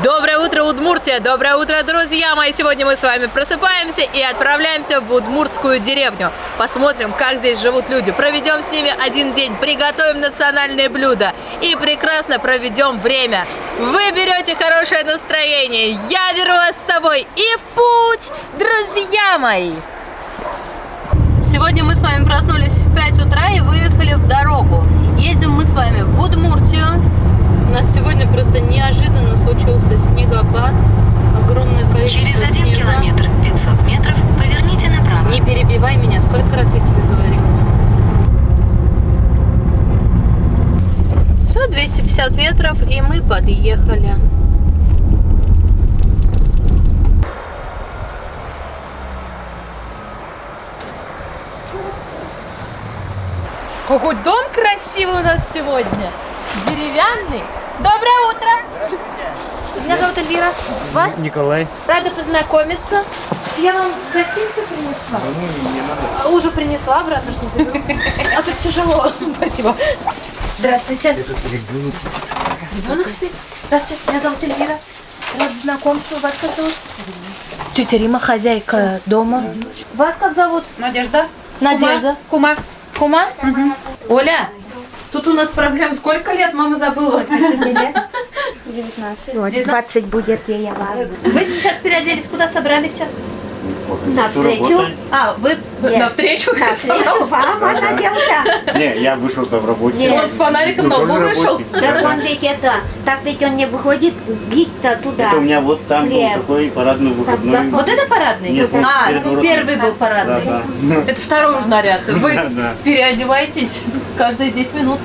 Доброе утро, Удмуртия! Доброе утро, друзья мои! Сегодня мы с вами просыпаемся и отправляемся в удмуртскую деревню. Посмотрим, как здесь живут люди. Проведем с ними один день, приготовим национальные блюда и прекрасно проведем время. Вы берете хорошее настроение, я беру вас с собой и в путь, друзья мои! Сегодня мы с вами проснулись в 5 утра и выехали в дорогу. Едем мы с вами в Удмуртию. У нас сегодня просто неожиданно случился снегопад. Огромное количество Через 1 снега. километр 500 метров поверните направо. Не перебивай меня, сколько раз я тебе говорила. Все, 250 метров, и мы подъехали. Какой дом красивый у нас сегодня. Деревянный. Доброе утро. Меня зовут Эльвира. Вас? Николай. Рада познакомиться. Я вам гостиницу принесла. Не надо. Уже принесла, обратно что не заберу. А тут тяжело. Спасибо. Здравствуйте. Ребенок спит. Здравствуйте, меня зовут Эльвира. Рада знакомству. Вас как зовут? Тетя Рима, хозяйка дома. Вас как зовут? Надежда. Надежда. Кума. Кума? Оля, тут у нас проблем. Сколько лет, мама забыла? 19. 20 будет ей. Вы сейчас переоделись, куда собрались? На встречу. А, вы на встречу? На встречу вам он оделся. Не, я вышел там в работе. Нет. Он с фонариком на лбу тоже вышел. работник. Так он ведь это, так ведь он не выходит гид-то туда. Это у меня вот там был Хлеб. такой парадный выходной. Вот это парадный? Нет, он А, перед воротами. первый был парадный. Да. Это второй уже наряд. Вы Да. переодеваетесь каждые 10 минут.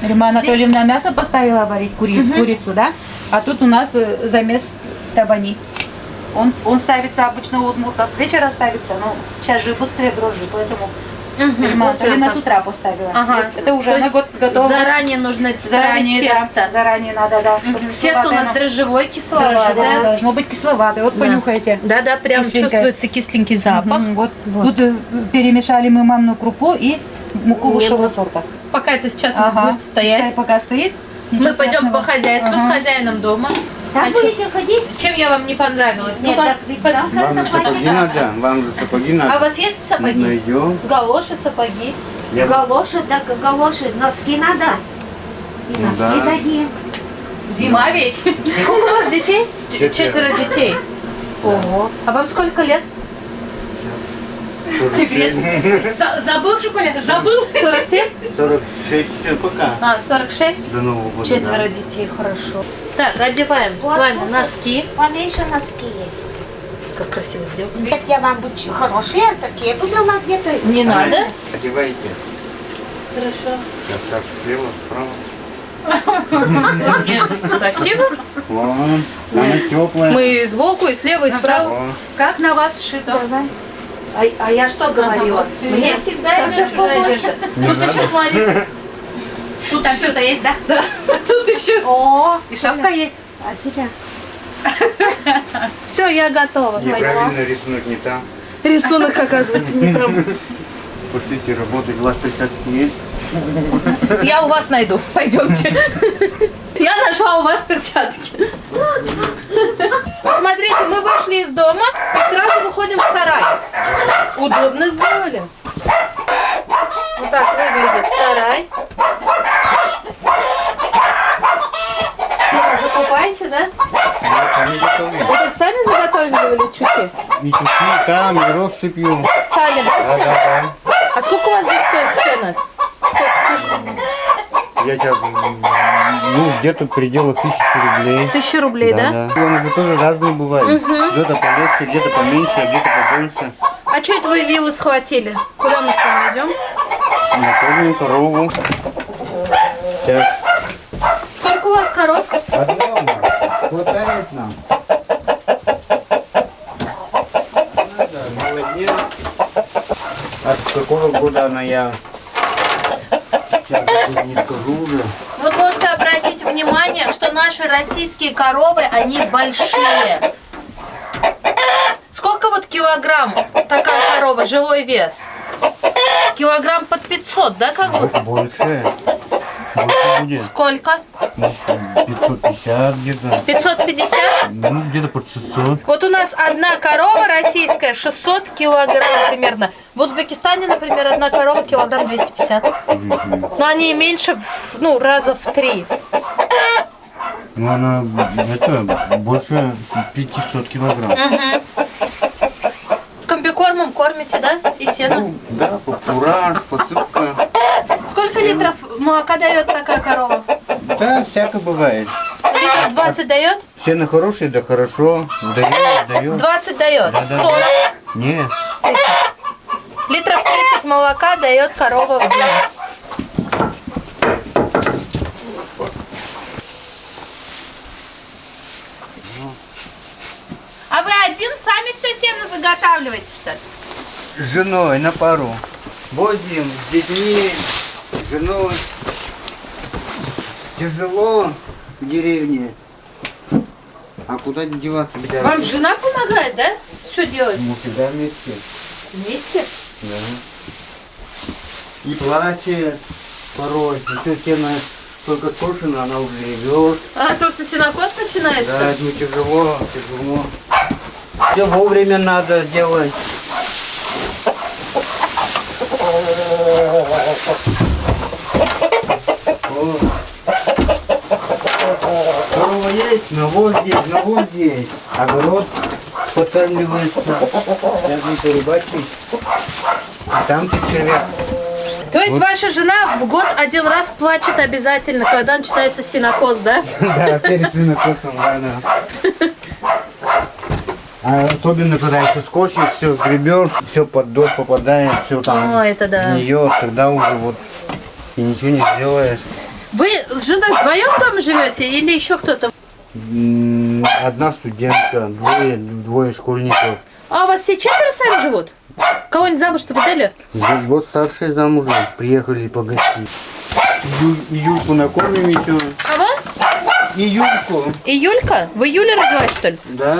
Рима Анатольевна мясо поставила варить, курицу, да? А тут у нас замес табани. Он ставится обычно у удмурта с вечера ставится, но сейчас же быстрее дрожжи, поэтому Рима Анатольевна с утра поставила. Ага. Это уже То она есть готова. Заранее нужно Заранее, ставить да, тесто. заранее надо, да. чтобы Тесто у кисловатое нас оно. дрожжевое, Да, кисловатое. должно быть кисловатое. Вот понюхайте. Да, прям Кисленькое. чувствуется кисленький запах. Вот. Тут перемешали мы манную крупу и муку высшего сорта. Пока это сейчас у нас будет стоять, Пока стоит. мы ничего пойдем страшного. по хозяйству с хозяином дома. Так будете ходить? Чем я вам не понравилась? Нет, Ну-ка, так ведь там Вам же сапоги надо, вам же сапоги надо. а у вас есть сапоги? Найдем. Галоши, сапоги. Я- Галоши, так галоши, носки надо. И носки Да. дадим. Зима ведь. Сколько у вас детей? Четверо. Детей. Ого. А вам сколько лет? Секрет. Забыл в школе? Забыл? 47? 46 пока. А, 46? До Нового года. Четверо да. детей, хорошо. Так, одеваем с вами носки. Поменьше носки есть. Как красиво сделано. Ведь я вам буду хорошие, такие буду где-то. Не надо? Одевайте. Хорошо. Так, так, слева, справа. Нет, спасибо. Вон, она теплая. Мы сбоку, и слева, и справа. Вон. Как на вас сшито? А я что говорила? Мне всегда идет чужая одежда. Тут еще, смотрите. Тут Там еще что-то есть, да? Да, тут еще. О, И шапка есть. а тебя? Все, я готова. Неправильно рисунок не там. Рисунок, оказывается, не там. После работы глаз перчатки есть. Я у вас найду. Пойдемте. Я нашла у вас перчатки. Смотрите, мы вышли из дома и сразу выходим в сарай. Удобно сделали. Вот так выглядит сарай. Все, закупайте, да? Я сами готовлю. Вы сами заготовили чуки? И чуть там, и россыпью. Сами, да, Да, все? да, А сколько у вас здесь стоит цены? да. Я сейчас, где-то в пределах 1000 рублей. 1000 рублей, да? Да. Он же тоже разные бывают. Где-то полегче, где-то поменьше, а где-то побольше. А что это вы вилы схватили? Куда мы с вами идем? Накормим корову. Сейчас. Сколько у вас коров? Хватает нам. Молодец. От какого года она я? Сейчас не скажу уже. Вот можете обратить внимание, что наши российские коровы, они большие. Сколько вот килограмм такая корова, живой вес? Килограмм под 500, да, как бы? Больше. больше будет. Сколько? Ну, 550 где-то. 550? Ну, где-то под 600. Вот у нас одна корова российская 600 килограмм примерно. В Узбекистане, например, одна корова килограмм 250. Но они меньше, ну, раза в 3. Ну, она, это, больше 500 килограмм. Комбикормом кормите, да? И сено? Ну, да, фураж, посыпка. Сколько литров молока дает такая корова? Да, всякое бывает. Литров 20 дает? Сено хорошее, да хорошо. Дает. 20 дает. Да, да, 40. Нет. Литров 30 молока дает корова в день. А вы один сами все сено заготавливаете, что ли? С женой на пару. Возим с детьми, с женой. Тяжело в деревне. А куда деваться? Беда? Вам жена помогает, да? Все делать Мы всегда вместе. вместе? Да. И плачет порой. Еще сено только скошено, она уже ревет. А то, что сенокос начинается? Да, ну тяжело. Все вовремя надо делать. Корова есть, навоз здесь. Огород подкармливается. Сейчас не порыбачить. А там ты червяк. То есть ваша жена в год один раз плачет обязательно, когда начинается сенокос, да? Да, перед сенокосом, да. А особенно, когда еще скотчешь, все сгребешь, все под дождь попадает, все там О, это да. гниет, тогда уже вот и ничего не сделаешь. Вы с женой вдвоем дома живете или еще кто-то? Одна студентка, двое школьников. А у вас все четверо с вами живут? Кого-нибудь замуж-то выдали? Год старшие замужем, приехали погостить. Июльку накормим еще. Кого? Июльку, Июлька? В июле родилась, что ли? да.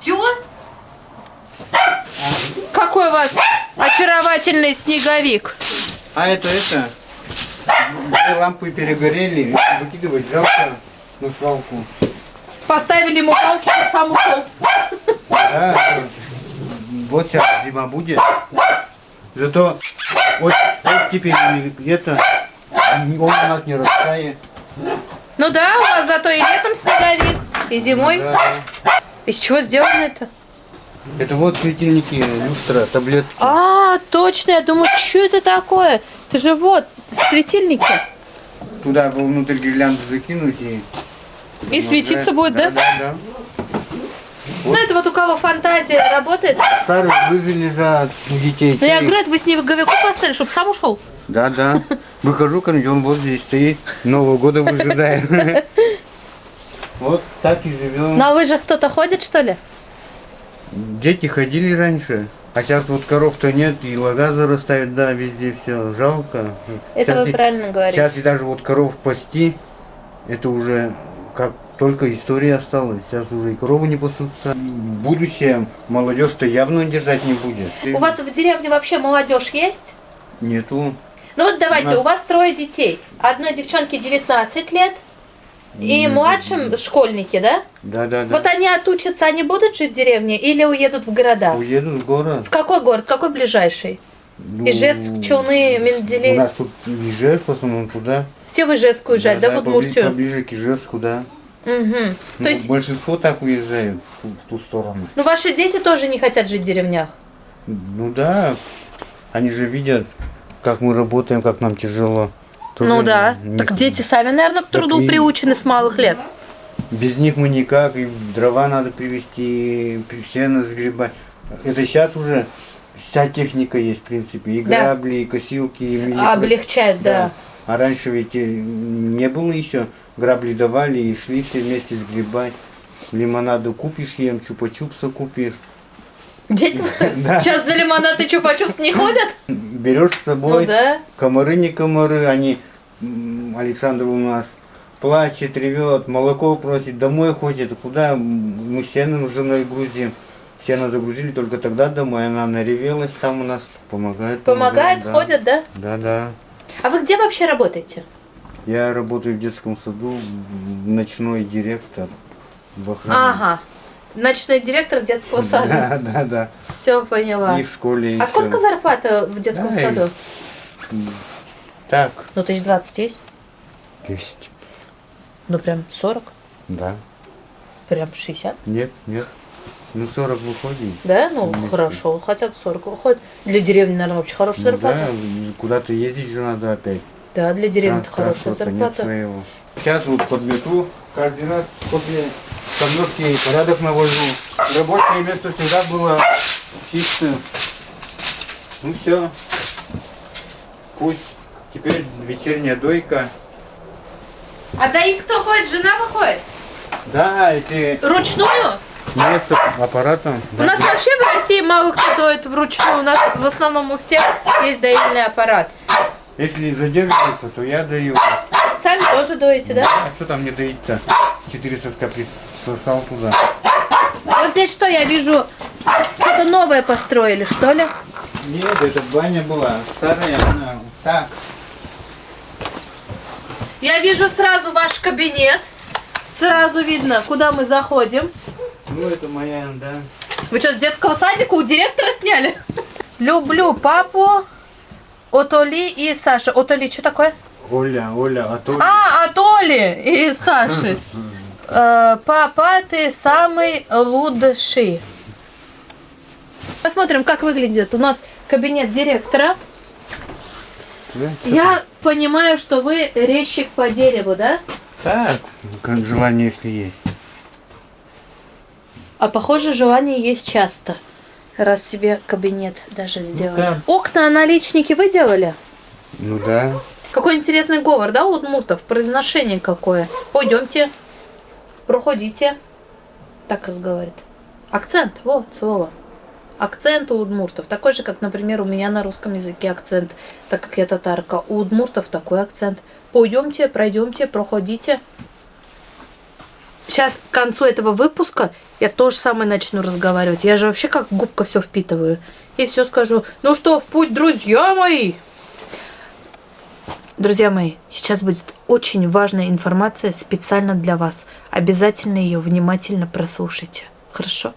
Все? Какой у вас очаровательный снеговик. А это, две лампы перегорели, выкидывать жалко на свалку. Поставили ему палки, чтобы сам ушел. Да, вот сейчас зима будет. Зато вот теперь где-то он у нас не растает. Ну да, у вас зато и летом снеговик, и зимой. Да, да. Из чего сделано это? Это вот светильники, люстра, таблетки. А, точно, я думаю, что это такое? Это же вот, светильники. Туда внутрь гирлянду закинуть И светиться будет, да? Да. Ну это вот у кого фантазия работает. Старые лыжи лежат у детей. Ну я говорю, это вы снеговику поставили, чтобы сам ушел. Да. Выхожу, короче, он вот здесь стоит, Нового года выжидает. Вот так и живем. На лыжах кто-то ходит, что ли? Дети ходили раньше, а сейчас вот коров-то нет, и лага зарастают, да, везде все, жалко. Это Сейчас вы и- правильно говорите. Сейчас и даже вот коров пасти, это уже как только история осталась. Сейчас уже и коровы не пасутся. Будущее молодежь-то явно держать не будет. У вас в деревне вообще молодежь есть? Нету. Ну вот давайте, У нас- у вас 3 детей. Одной девчонке 19 лет, и младшим школьники, да? Да. Вот они отучатся, они будут жить в деревне или уедут в города? Уедут в город. В какой город? Какой ближайший? Ну, Ижевск, Челны, У Менделеевск. нас тут Ижевск, в основном туда. Все в Ижевск уезжают, да, в Удмуртию? Поближе к Ижевску, да. Угу. Ну, То есть, большинство так уезжают в ту сторону. ну ваши дети тоже не хотят жить в деревнях? Ну да, они же видят, как мы работаем, как нам тяжело. Тоже Ну да. не- Так дети сами, наверное, к труду и- приучены с малых лет. Без них мы никак, и дрова надо привезти, сено сгребать. Это сейчас уже вся техника есть, в принципе, и Да. грабли, и косилки, и Облегчают, да. А раньше ведь не было еще, грабли давали и шли все вместе сгребать. Лимонаду купишь, ем, чупа-чупса купишь. Детям что ли? Да. Сейчас за лимонад и чупа-чупс не ходят? Берешь с Ну собой, да. комары не комары, они, Александр у нас плачет, ревет, молоко просит, домой хочет, куда мы сеном с женой грузим. Сено загрузили только тогда домой, она наревелась там у нас, помогает. Помогает, да. ходят, да? Да, да. А вы где вообще работаете? Я работаю в детском саду, ночной директор в охране. Ага. Ночной директор детского сада. Да, да. Все поняла. И в школе. А сколько зарплата в детском Да, саду? Так, Ну, 1020 есть? есть. Ну, прям 40? Да. Прям 60? Нет, нет. Ну 40 выходит. Да? Ну, Ну, хорошо, хотя бы 40 выходит. Для деревни, наверное, вообще хорошая Ну зарплата. да, куда-то ездить же надо опять. Да, для деревни это хорошая Транспорта нет зарплата. своего. Сейчас вот подмету, каждый раз после подметки порядок навожу. Рабочее место всегда было чистым. Ну все. Пусть теперь вечерняя дойка. А доить кто ходит? Жена выходит? Да, если Ручную? нет с аппаратом. У нас вообще в России мало кто доит вручную. У нас в основном у всех есть доильный аппарат. Если задерживается, то я даю. Сами тоже доите, да? А что там не доить-то? 4 соска присосал туда. Вот здесь что я вижу? Что-то новое построили, что ли? Нет, это баня была. Старая она. Так. Я вижу сразу ваш кабинет. Сразу видно, куда мы заходим. Ну это моя, да. Вы что, с детского садика у директора сняли? Люблю папу, Отоли и Саши. Отоли, что такое? Оля, а то... А, от Оли и Саши. Папа, ты самый лучший. Посмотрим, как выглядит у нас кабинет директора. Я понимаю, что вы резчик по дереву, да? Так, как желание, если есть. А похоже, желание есть часто, раз себе кабинет даже сделали. да. Окна, наличники вы делали? Ну да. Какой интересный говор, да, у удмуртов? Произношение какое. Пойдемте, проходите. Так разговаривает. Акцент, вот слово. Акцент у удмуртов. Такой же, как, например, у меня на русском языке акцент, так как я татарка. У удмуртов такой акцент. Пойдемте, пройдемте, проходите. Сейчас к концу этого выпуска я то же самое начну разговаривать. Я же вообще как губка все впитываю. И все скажу. Ну что, в путь, друзья мои! Друзья мои, сейчас будет очень важная информация специально для вас. Обязательно ее внимательно прослушайте. Хорошо?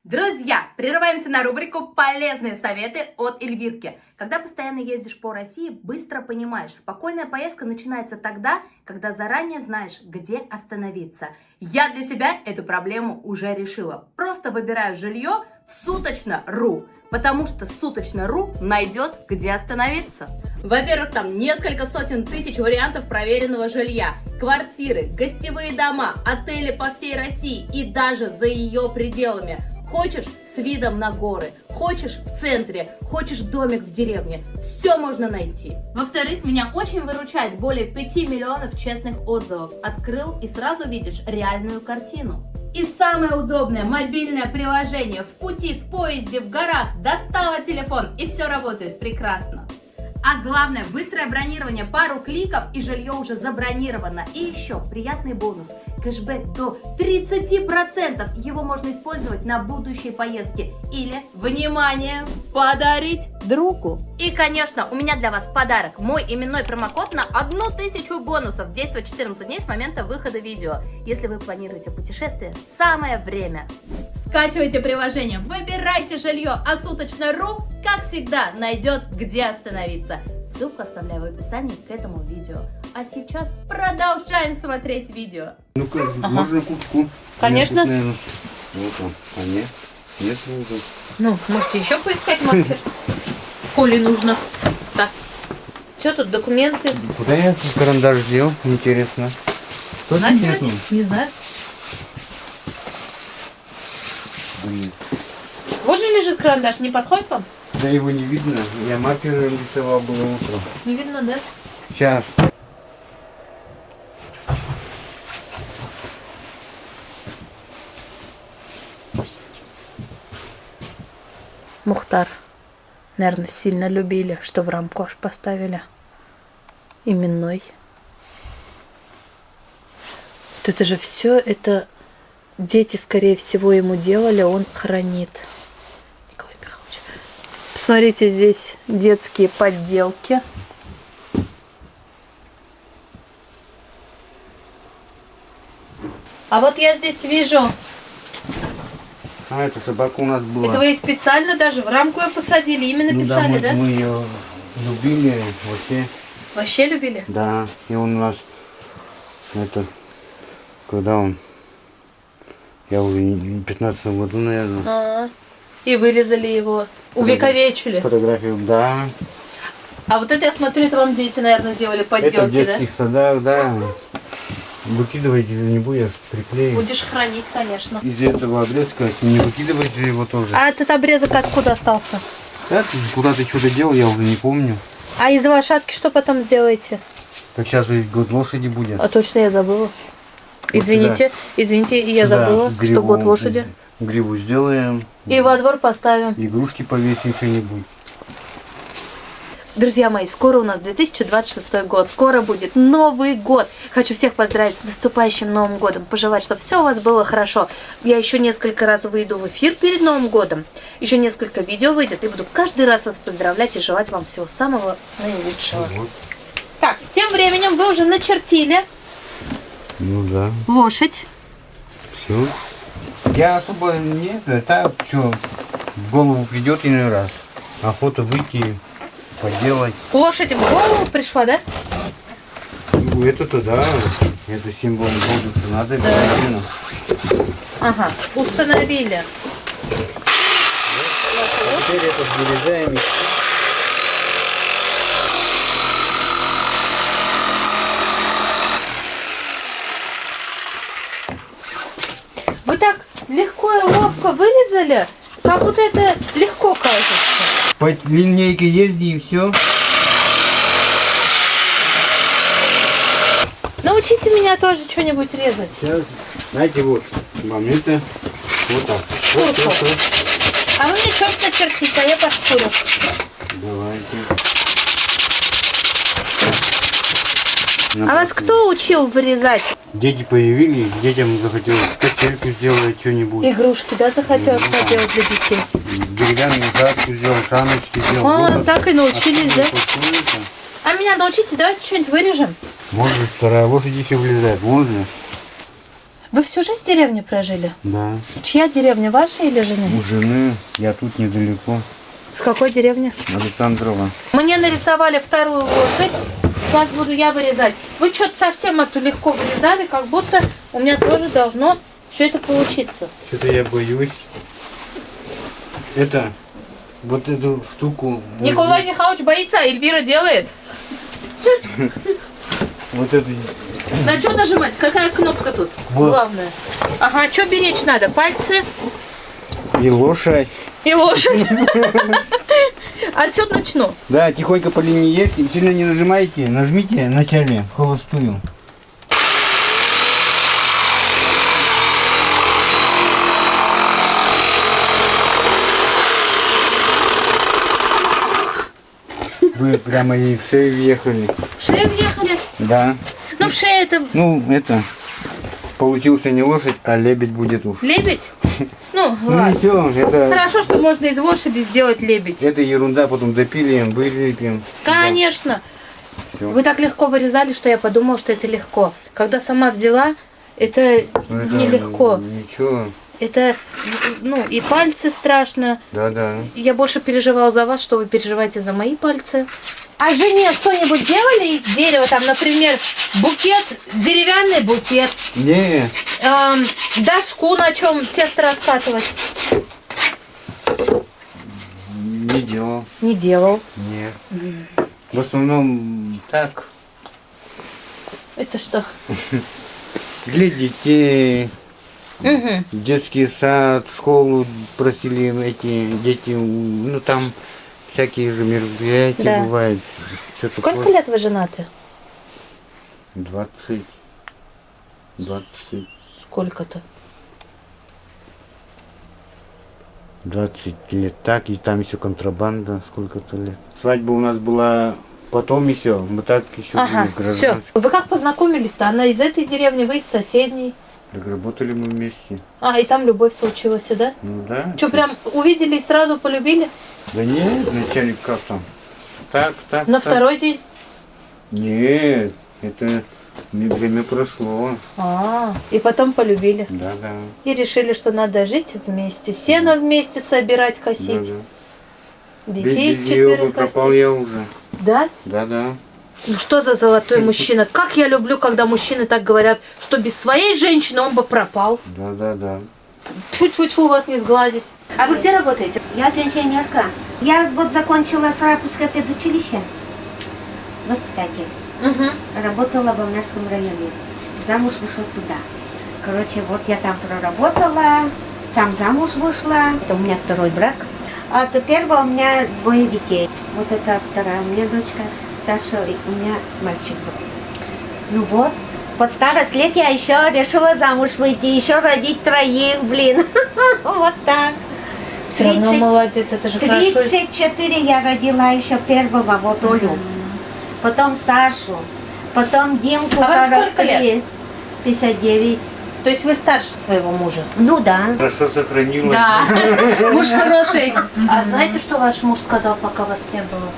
Друзья, прерываемся на рубрику «Полезные советы от Эльвирки». Когда постоянно ездишь по России, быстро понимаешь, спокойная поездка начинается тогда, когда заранее знаешь, где остановиться. Я для себя эту проблему уже решила. Просто выбираю жилье в Суточно.ру, потому что Суточно.ру найдет, где остановиться. Во-первых, там несколько сотен тысяч вариантов проверенного жилья, квартиры, гостевые дома, отели по всей России и даже за ее пределами. Хочешь с видом на горы, хочешь в центре, хочешь домик в деревне. Все можно найти. Во-вторых, меня очень выручает более 5 миллионов честных отзывов. Открыл и сразу видишь реальную картину. И самое удобное мобильное приложение. В пути, в поезде, в горах. Достала телефон и все работает прекрасно. А главное, быстрое бронирование, пару кликов и жилье уже забронировано. И еще приятный бонус, кэшбэк до 30%. Его можно использовать на будущие поездки или, внимание, подарить другу. И, конечно, у меня для вас подарок. Мой именной промокод на 1000 бонусов. Действует 14 дней с момента выхода видео. Если вы планируете путешествие, самое время. Скачивайте приложение, выбирайте жилье, а Суточно.ру, как всегда, найдет, где остановиться. Ссылку оставляю в описании к этому видео. А сейчас продолжаем смотреть видео. Ну-ка, можно кутку? Конечно. Тут, наверное, вот он. А нет? Нет, вот. Ну, можете еще поискать маркер, коли нужно. Так, что тут, документы? Куда я этот карандаш дел? Интересно. Что Знаете, здесь нету? не знаю. Блин. Вот же лежит карандаш, не подходит вам? Да его не видно. Я маркером рисовал было утром. Не видно, да? Сейчас. Мухтар, наверное, сильно любили, что в рамку аж поставили. Именной. Вот это же все, это Дети, скорее всего, ему делали, он хранит. Николай Михайлович. Посмотрите, здесь детские подделки. А вот я здесь вижу, А, эта собака у нас была. это вы специально даже в рамку ее посадили, именно Ну да, писали, да? мы ее любили вообще. Вообще любили? Да, и он у нас, это, когда он, я уже в 15 году, наверное, А, и вырезали его, увековечили. фотографию, да. А вот это, я смотрю, это вам дети, наверное, делали Это в подделки, да? детских садах, да. Выкидывать же не будешь, приклеить. Будешь хранить, конечно. Из этого обрезка не выкидывать же его тоже. А этот обрезок откуда остался? Так, куда ты что-то делал, я уже не помню. А из лошадки что потом сделаете? Как сейчас весь год лошади будет. А точно я забыла. Извините, извините, я Сюда забыла, что гриву- год лошади. Гриву сделаем. И во двор поставим. Игрушки повесим что-нибудь. Друзья мои, скоро у нас 2026 год, скоро будет Новый год. Хочу всех поздравить с наступающим Новым годом, пожелать, чтобы все у вас было хорошо. Я еще несколько раз выйду в эфир перед Новым годом, еще несколько видео выйдет, и буду каждый раз вас поздравлять и желать вам всего самого наилучшего. Вот. Так, тем временем вы уже начертили Ну да, лошадь. все. Я особо не, так, что, в голову придет иной раз. Охота выйти, поделать. Лошадь в голову пришла, да? Ну, это-то да, это символ года, надо обязательно. Ага, установили. А теперь это вырезаем. Вы так легко и ловко вырезали, как будто это легко кажется. По линейке езди и все. Научите меня тоже что-нибудь резать. Сейчас, знаете, вот, вам это, вот так. Шкурку. Вот. А вы мне четко чертите, а я пошкурю. Давайте. А вас кто учил вырезать? Дети появились, детям захотелось качельку сделать, что-нибудь. Игрушки, да, захотелось Ну, да. поделать для детей? Деревянную задку сделал, саночки сделал. А, Вот так и научились, да? это. А меня научите, давайте что-нибудь вырежем. Может, вторая лошадь еще влезает, можно? Вы всю жизнь в деревне прожили? Да. Чья деревня, ваша или жены? У жены, я тут недалеко, С какой деревни? Александрова. Мне нарисовали вторую лошадь. Сейчас буду я вырезать. Вы что-то совсем эту легко вырезали, как будто у меня тоже должно все это получиться. Что-то я боюсь. Это, вот эту штуку. Николай Михайлович боится, а Эльвира делает. Вот эту. На что нажимать? Какая кнопка тут? Вот. Главное. Ага, что беречь надо? Пальцы И лошадь. и лошадь. Отсюда начну. Да, тихонько по линии есть. И сильно не нажимайте. Нажмите вначале в холостую. Вы прямо ей в шею въехали. В шею въехали? Да. Ну, в шею это Ну, это. Получился не лошадь, а лебедь будет уж. лебедь? Ну, Ну ладно. ничего, это, Хорошо, что можно из лошади сделать лебедь. это ерунда, потом допилим, вылепим. Конечно. Все. Вы так легко вырезали, что я подумала, что это легко. Когда сама взяла, это нелегко. Ничего. Это, ну, и пальцы страшно. Да-да. Я больше переживала за вас, что вы переживаете за мои пальцы. А жене что-нибудь делали из дерева? Там, например, букет, деревянный букет, Не, доску, на чем тесто раскатывать? не делал. Не делал. Нет. В основном так, Это что? для детей, Угу. детский сад, школу просили эти дети, ну там всякие же мероприятия Да. бывают. Что-то Сколько такое. лет вы женаты? 20. Сколько-то? 20 лет так, и там еще контрабанда сколько-то лет. Свадьба у нас была потом еще, мы так еще Ага, были в все. гражданском. Вы как познакомились-то? Она из этой деревни, вы из соседней. Так работали мы вместе. А, и там любовь случилась, да? Ну да. Что, прям увидели и сразу полюбили? Да нет, вначале как там? Так. На так. второй день? Нет, это время прошло. И потом полюбили. Да. И решили, что надо жить вместе, сено вместе собирать, косить. Да. Детей Без нее бы четверых пропал растить. я уже. Да? Да. Ну что за золотой мужчина? Как я люблю, когда мужчины так говорят, что без своей женщины он бы пропал. Да. Тьфу-тьфу-тьфу, вас не сглазить. А вы где работаете? Я пенсионерка. Я вот закончила Сарапульское педучилище. Воспитатель. Угу. Работала в Волнярском районе. Замуж вышла туда. Короче, вот я там проработала, там замуж вышла. Это у меня второй брак. А то первого у меня 2 детей. Вот это вторая у меня дочка. Старшая у меня мальчик был. Ну вот, под старость лет я еще решила замуж выйти, еще родить 3, блин. Вот так. Все равно 30 молодец, это же хорошо. 34 я родила еще первого, вот Олю. Потом Сашу. Потом Димку, А вам 43. сколько лет? 59. То есть вы старше своего мужа? Ну да. Хорошо сохранилось. Муж хороший. А знаете, что ваш муж сказал, пока вас не было?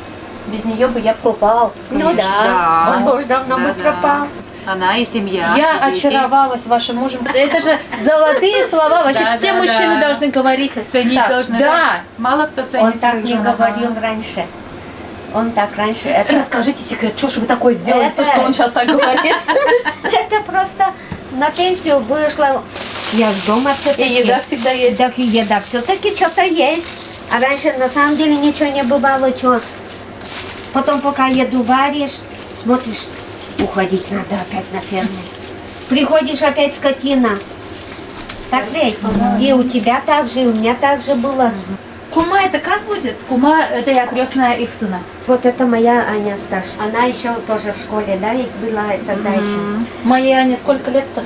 Без нее бы я пропал. Ну да. Он уж давно бы пропал. Она и семья. Я и дети. очаровалась вашим мужем. Это же золотые слова. Вообще Да, все да, мужчины да. должны говорить. Ценить Так, должны. Да. Мало кто ценит Он так своих не жен. говорил раньше. Он так раньше. Это, Расскажите секрет, что же вы такое сделали, Это- то, что он сейчас так говорит. это просто на пенсию вышла. Я ж дома И все-таки. еда всегда есть. Так и еда все-таки что-то есть. А раньше на самом деле ничего не бывало, что. Потом пока еду варишь, смотришь, уходить надо опять на ферму. Приходишь опять скотина. Так ведь? И у тебя так же, и у меня так же было. Кума это как будет? Кума, это я крестная их сына. Вот это моя Аня старшая. Она еще тоже в школе, да, ведь была тогда еще. Моей Ане сколько лет-то?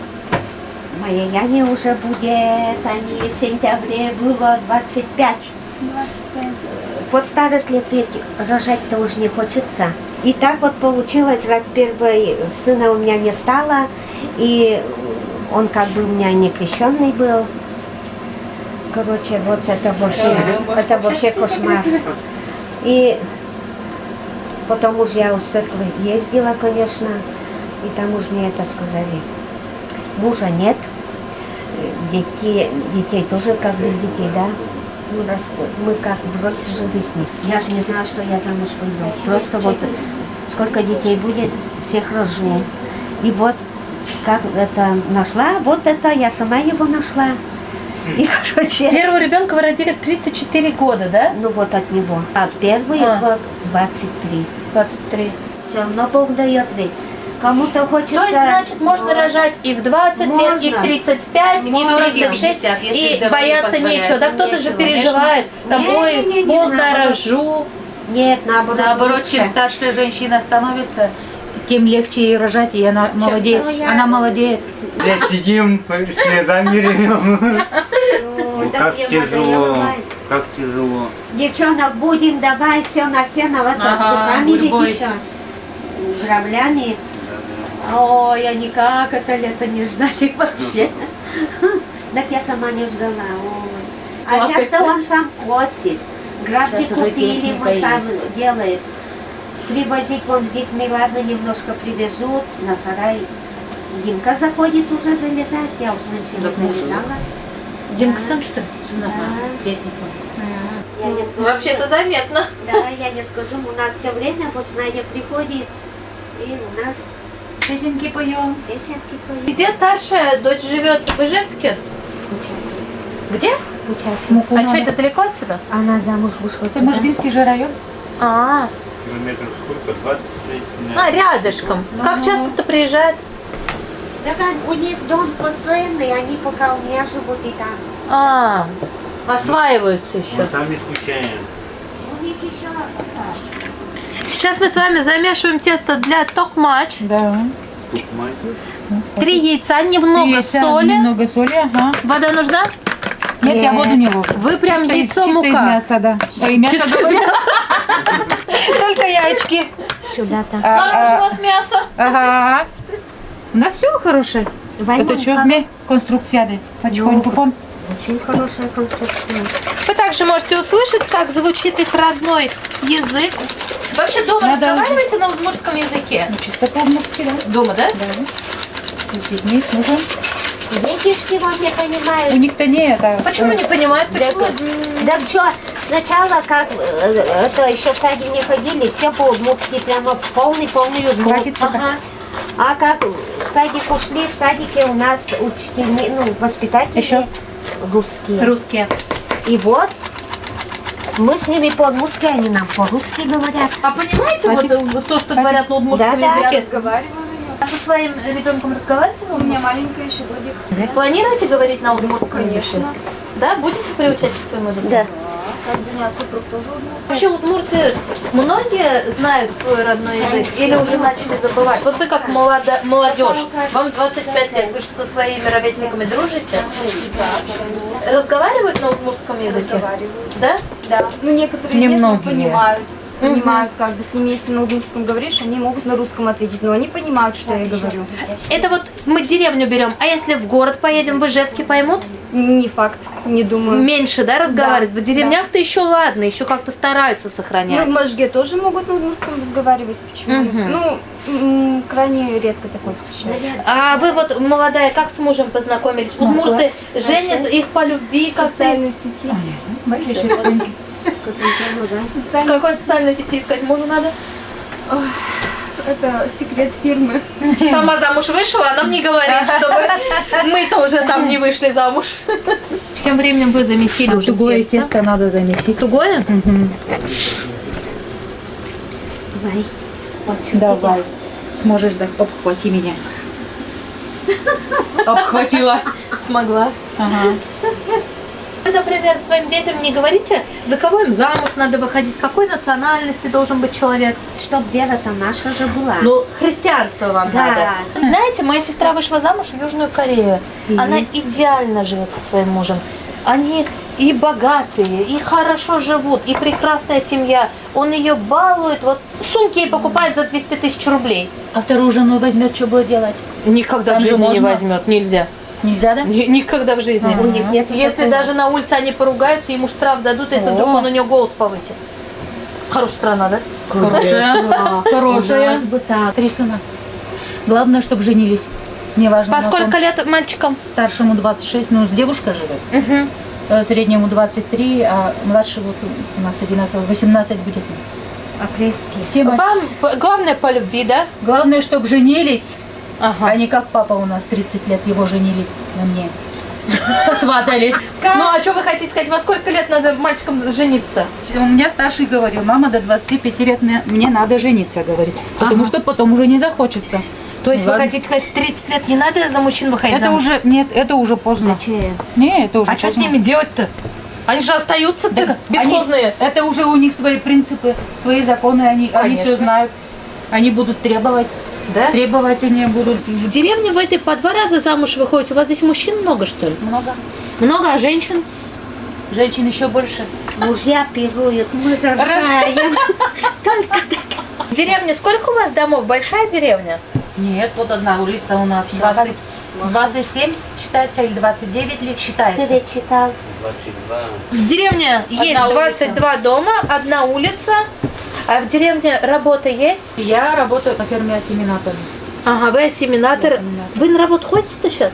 Моей Яне уже будет, Ане в сентябре было 25. Под старость лет ведь рожать-то уже не хочется. И так вот получилось, раз первый сына у меня не стало, и он как бы у меня не крещенный был. Короче, вот это вообще кошмар. И потом уж я в церковь ездила, конечно, и там уж мне это сказали. Мужа нет, детей тоже как без детей, да? Ну, раз мы как вроде жили с ним. Я же не знала, что я замуж выйду. Просто вот сколько детей будет, всех рожу. И вот как это нашла, вот это я сама его нашла. И, короче, Первого ребенка вы родили в 34 года, да? ну вот от него. А первый вот 23. 23. Все равно Бог дает ведь. Кому-то хочется... То есть, значит, можно рожать и в 20 лет, и в Можно. 35, и в 36, 50, если и здоровье бояться позволяет. нечего. Да кто-то же Нечего. переживает, там, ой, Не-не-не, поздно наоборот. рожу. Нет, наоборот. Наоборот, лучше. чем старшая женщина становится, тем легче ей рожать, и она молодеет. Ну, я- Она молодеет. Здесь сидим, слезами ревем. Ой, Как так тяжело, давай. как тяжело. Девчонок, будем давать все на сено, вот так Ага, руками ведь гурьбой. еще. Граблями. Ой, они как это лето не ждали вообще. Так я сама не ждала. Ой. А Лапы. сейчас-то он сам косит. Грабли Сейчас уже купили, техника мы сам есть. делаем. Привозить вон с детьми, ладно, немножко привезут на сарай. Димка заходит уже залезать, я уже ничего не залезала. Димка сын, что ли? Да. Песни. Я не скажу, Вообще-то заметно. Да, я не скажу, у нас все время вот Надя приходит, и у нас Песенки поем. песенки поют. Где старшая дочь живет? В Ижевске? Участие. Где? Участие. Муку А что, надо. это далеко отсюда? Она замуж вышла. Это туда. Можгинский же район. А, Километров сколько? 20? рядышком. Как часто ты приезжает? Так у них дом построенный, они пока у меня живут и там. А, осваиваются Мы еще. сами скучаем. У них еще Сейчас мы с вами замешиваем тесто для токмач. Да. Тут мать. 3 яйца, немного Яйца, соли. Немного соли, ага. Вода нужна? Нет, я воду не ложу. Вы прям Чисто яйцо, чисто из мука. мяса, да. Ой, мясо Чисто из говорю. мяса. Только яички. сюда-то. Хорошего с мяса. Ага. У нас все хорошее. Это что? Конструкция, да? Потихоньку, пон. Очень хорошая конструкция. Вы также можете услышать, как звучит их родной язык. Вообще дома Надо- разговариваете на удмуртском языке? Ну, чисто по-удмуртски, да? Дома, да? Да. С детьми, с мужем. Детишки вот не У понимают. них-то не это. Почему не понимают? Почему? Да что, сначала, как это еще в саде не ходили, все по-удмуртски, прямо полный удмурт. Хватит пока. Ага. А как в садик ушли, в садике у нас учители, ну, воспитатели Еще? русские. Русские. И вот мы с ними по-удмуртски, они нам по-русски говорят. А понимаете вот то, что говорят на удмуртском Да, да. языке? А со своим ребенком разговариваете на У меня удмуртском? маленькая еще годик. Планируете говорить на удмуртском языке? Конечно. Да? Будете приучать к своему языку? Да. У меня супруг тоже удмурт. Вообще удмурты многие знают свой родной язык или уже начали забывать? Вот вы как молодежь, вам 25 лет, вы же со своими ровесниками дружите? Разговаривают на удмуртском языке? Да? Да. Ну, некоторые нет, но Немногие. понимают. Понимают, как бы с ними, если на удмуртском говоришь, они могут на русском ответить, но они понимают, что я говорю. Это вот мы деревню берем, а если в город поедем, в Ижевске поймут? Не факт, не думаю. Меньше, да, разговаривать? Да, В деревнях-то еще ладно, еще как-то стараются Ну, сохранять. в Можге тоже могут на удмуртском разговаривать. Почему? Мгм. Ну, крайне редко такое встречается. А вы вот молодая, как с мужем познакомились? Удмурты женят их по любви, В как социальной сети. В какой социальной сети искать мужа надо? Это секрет фирмы. Сама замуж вышла, а нам не говорит, чтобы мы-то уже там не вышли замуж. Тем временем вы замесили уже Тугое тесто. тесто надо замесить. Тугое? Давай. Давай. Сможешь, да? Обхвати меня. Обхватила. Смогла. Ага. Вы, например, своим детям не говорите, за кого им замуж надо выходить, какой национальности должен быть человек. Чтоб вера-то наша же была. Ну, христианство вам Да. надо. Знаете, моя сестра вышла замуж в Южную Корею. Она идеально живет со своим мужем. Они и богатые, и хорошо живут, и прекрасная семья. Он ее балует, вот сумки ей покупает за 200 тысяч рублей. А вторую жену возьмет, что будет делать? Никогда Там в же жизни не можно? возьмет, нельзя. Нельзя, да? Никогда в жизни. Ага. У них нет. Если такого. даже на улице они поругаются, ему штраф дадут, если О. вдруг он у нее голос повысит. Хорошая страна, да? Конечно. Хорошая. У нас бы так. 3 сына. Главное, чтобы женились. Неважно. По на сколько ком. лет мальчикам? Старшему 26, ну, с девушкой живет. Среднему 23, а младший вот у нас одинаково 18 будет. Апрельский. Все мальчики. Вам главное по любви, да? Главное, чтобы женились, Ага. а не как папа у нас 30 лет, его женили на мне. Сосватали. Ну а что вы хотите сказать, во сколько лет надо мальчикам жениться? У меня старший говорил, мама, до 25 лет мне надо жениться, говорит. Потому что потом уже не захочется. То есть вы Ладно. хотите сказать, в 30 лет не надо за мужчин выходить Это замуж? уже, нет, это уже поздно. Зачем? Не, это уже А что с поздно. ними делать-то? Они же остаются Так бесхозные. это уже у них свои принципы, свои законы, они Конечно. все знают. Они будут требовать. Да? Требовать они будут В деревне вы этой по 2 раза замуж выходите. У вас здесь мужчин много, что ли? много. Много, а женщин? Женщин еще больше. Мужья пируют, мы рожаем. В деревне сколько у вас домов? Большая деревня? Нет, вот одна улица у нас 27 считается или 29 ли считается. Перечитал. В деревне есть Одна 22 дома, одна улица. А в деревне работа есть? Я работаю на ферме осеменатора. Ага, вы ассимилятор. Я ассимилятор. Вы на работу ходите-то сейчас?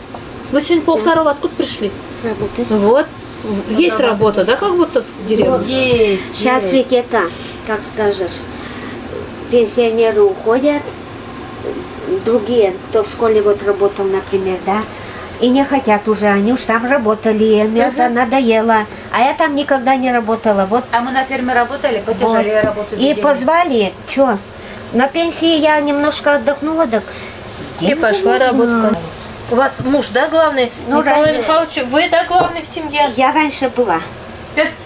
Вы сегодня 1:30, откуда пришли? С работы. Вот. Есть работа, да, как будто в деревне? Есть. Сейчас есть. ведь это, как скажешь, пенсионеры уходят, другие, кто в школе вот работал, например, да, и не хотят уже, они уж там работали, им это надоело, а я там никогда не работала, вот. А мы на ферме работали, потяжелее работали. И позвали, что, на пенсии я немножко отдохнула, так И пошла работать. У вас муж, да, главный? Ну, Николай ранее. Михайлович, вы, да, главный в семье? Я раньше была,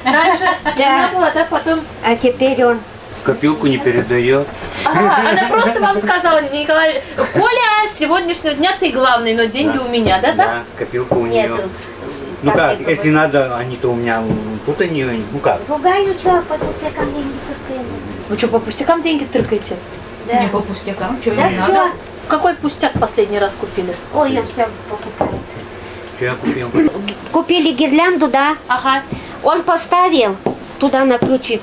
Раньше жена была, да, потом... а теперь он. Копилку не передает. Она просто вам сказала, Николай, Коля, с сегодняшнего дня ты главный, но деньги у меня, да, так? Да, копилка у нее. Нету. Ну Так как, я если надо, они-то у меня тут они, ну как? Ругаю, что, потому что ко мне не терпели. Вы что, по пустякам деньги тыркаете? Да. Не по пустякам, что Да им что, надо. Какой пустяк последний раз купили? Ой, я все покупаю. Что я купил? Купили гирлянду, да. Ага. Он поставил туда на ключик.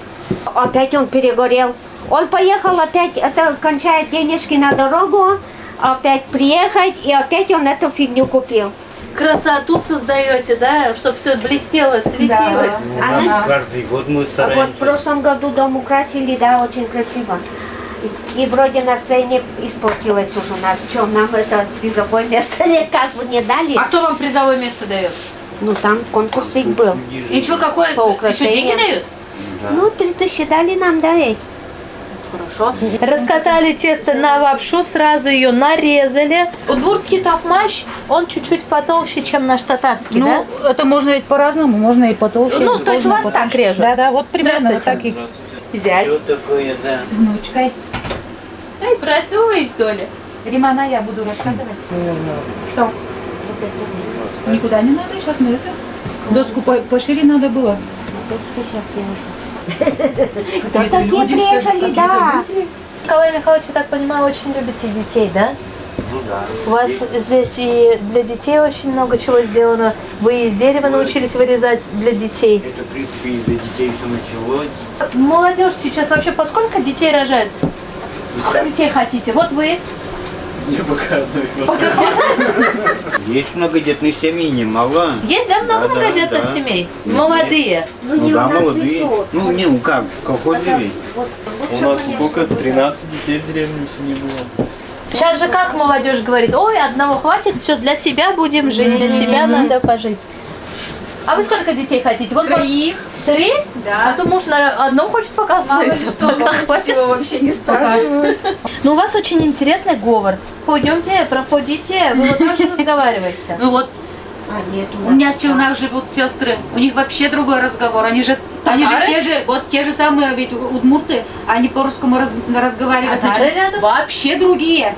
Опять он перегорел. Он поехал опять, это кончает денежки на дорогу, опять приехать, и опять он эту фигню купил. Красоту создаете, да? Чтобы все блестело, светилось. У А нас мы- каждый год мы Вот стараемся. в прошлом году дом украсили, да, очень красиво. И вроде настроение испортилось уже у нас. Что, нам это призовое место никак бы не дали? А кто вам призовое место дает? Ну, там конкурс ведь был. И что, какое? По Еще украшениям. деньги дают? Ну, 3000 дали нам, да, ведь. Хорошо. Раскатали тесто на лапшу, сразу ее нарезали. Удмуртский тофмаш, он чуть-чуть потолще, чем наш татарский, Ну, это можно ведь по-разному, можно и потолще. Ну, и то есть у вас потоньше. так режут? Да, вот примерно вот так Здравствуйте. и взять? Что такое, да? с внучкой. Ай, проснулась, что ли? Римана, я буду раскатывать. Что? Никуда не надо, сейчас мы это. Доску пошире надо было. Кто такие приехали, да. Николай Михайлович, я так понимаю, очень любите детей, да? Ну да. У вас здесь и для детей очень много чего сделано. Вы из дерева научились вырезать для детей. Это, в принципе, из-за детей все началось. Молодежь сейчас вообще по сколько детей рожает? Сколько детей хотите? Вот вы. Есть многодетные семьи, немало. Есть, да, много Да, многодетных да. семей? Молодые. Ну да, молодые. Ну, не, ну как, в колхозе ведь. У нас сколько? 13 детей в деревне в семье было. Сейчас же как молодежь говорит, ой, одного хватит, все, для себя будем жить, для себя надо пожить. А вы сколько детей хотите? Вот Троих. Три? Да. А то муж на одном хочет пока Мало ли остановиться. что, получить его вообще не спрашивают. Ну, у вас очень интересный говор. Пойдемте, проходите, вы вот тоже разговариваете. Ну вот, А, нет, у меня в Челнах живут сестры, у них вообще другой разговор. Они же те же самые, ведь удмурты, они по-русскому разговаривают. А татары значит, рядом? вообще другие.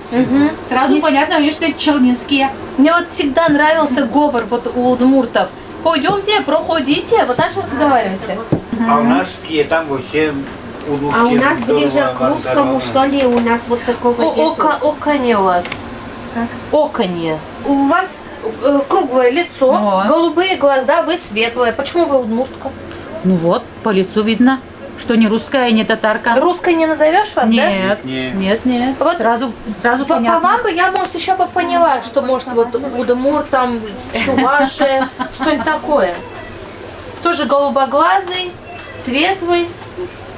Сразу понятно, что это челнинские. Мне вот всегда нравился говор вот у удмуртов. Пойдемте, проходите, вот так же разговаривайте. А у нас какие там вообще удмуртские А у нас здорово ближе к русскому, разговаривают. что ли, у нас вот такого нету. Оконье у вас. Оконье. У вас круглое лицо, Вот. голубые глаза, вы светлые. Почему вы удмуртка? Ну вот, по лицу видно, что не русская и не татарка. Русской не назовешь вас, да? Нет, Нет. нет. Вот Сразу По понятно. вам бы я, может, еще бы поняла, что, может, вот удмурт, там, чуваши, что-нибудь такое. Тоже голубоглазый, светлый.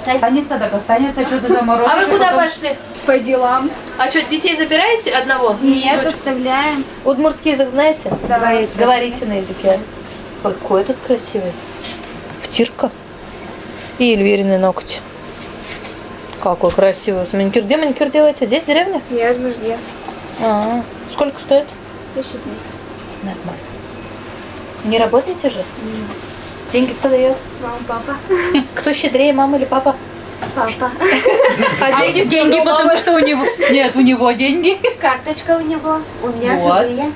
Останется, так останется, что ты заморозишь. А вы куда потом- пошли? По делам. А что, детей забираете одного? Нет, оставляем. Удмуртский язык знаете? Давайте. Говорите на языке. Какой тут красивый. Втирка. И Эльвирины ногти. Какой красивый. С маникюр. Где маникюр делаете? Здесь, в деревне? Я в Можге. Сколько стоит? 1200. Нормально. Не работаете же? Деньги кто дает? Мама, папа. Кто щедрее, мама или папа? Папа. А Деньги, потому что у него... Нет, у него деньги. Карточка у него, у меня Вот. живые.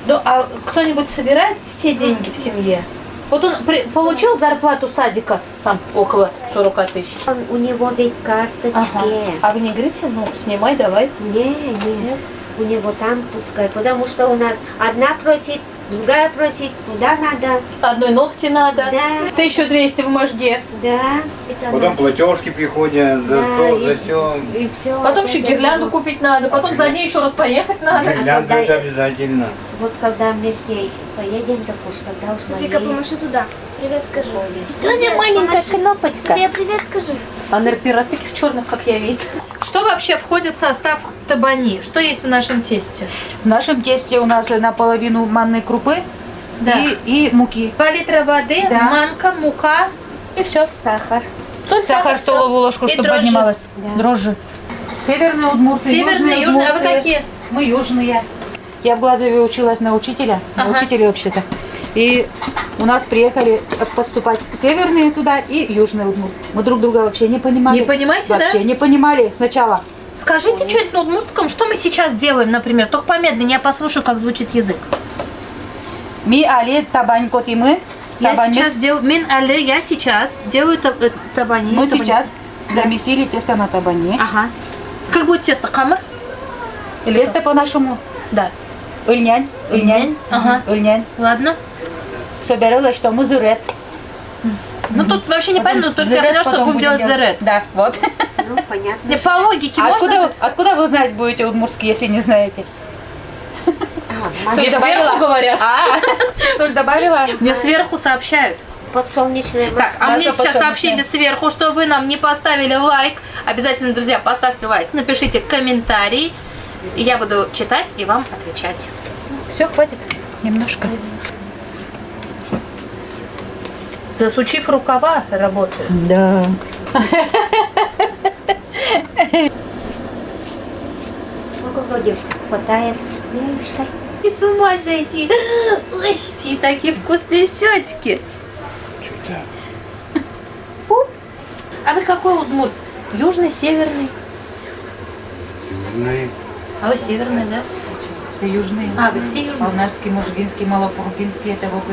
Ну, а кто-нибудь собирает все деньги в семье? Вот он получил зарплату садика, там, около 40 тысяч. У него ведь карточки. А вы не говорите, ну, снимай, давай. Нет. У него там пускай, потому что у нас одна просит, другая просит, туда надо. Одной ногти надо. Да. 1200 в Можге. Да. Это Потом платежки приходят, за Да, то, и- за все. и все. Потом еще гирлянду купить надо, потом за ней еще раз поехать надо. Гирлянду когда- это обязательно. Вот когда вместе поедем, так уж когда уж Софика, помаши туда. Привет скажи. Что за маленькая кнопочка? София, привет скажи. А на первый раз таких черных, как я вид. Что вообще входит в состав табани? Что есть в нашем тесте? В нашем тесте у нас наполовину манной крупы Да. и муки. 2 литра воды, Да. манка, мука и все. Сахар. Соль, Сахар, всё. столовую ложку, И чтобы дрожжи. поднималась. Да. Дрожжи. Северные удмурты, Северные, южные. А вы удмурты. какие? Мы южные. Я в Глазове училась на учителя, Ага. на учителя вообще-то. И у нас приехали поступать северные туда и южные удмурты. Мы друг друга вообще не понимали. Не понимаете, вообще да? не понимали сначала. Скажите что-нибудь на удмуртском, что мы сейчас делаем, например. Только помедленнее, я послушаю, как звучит язык. Ми али табань котимы. Я сейчас делаю табани. Мы сейчас замесили тесто на табане. Ага. Как будет тесто? Камыр? Или Веста по-нашему. Да. Ильнянь. Ильнянь. Ага. Ильнянь. Ладно. Собирала, что мы зырет. Ну тут вообще непонятно, только я поняла, что будем делать the red. Да, вот. Ну, понятно. Не, по логике А можно... откуда вы знать будете удмуртский, если не знаете? Мне сверху говорят. Соль добавила? Мне сверху сообщают. Подсолнечное Так, масло. а мне Масло сейчас подсолнечное. сообщили сверху, что вы нам не поставили лайк. Обязательно, друзья, поставьте лайк, напишите комментарий. И я буду читать и вам отвечать. Все, хватит. Немножко. Засучив рукава, работаю. Да. Сколько вроде хватает. Милочка. И с ума сойти. Ой, какие такие вкусные сетики. Что это? А вы какой удмурт? Южный, северный? Южный. А вы северный, да? Все южные. А, вы все южные? Волнарский, Можгинский, Малопургинский, это вот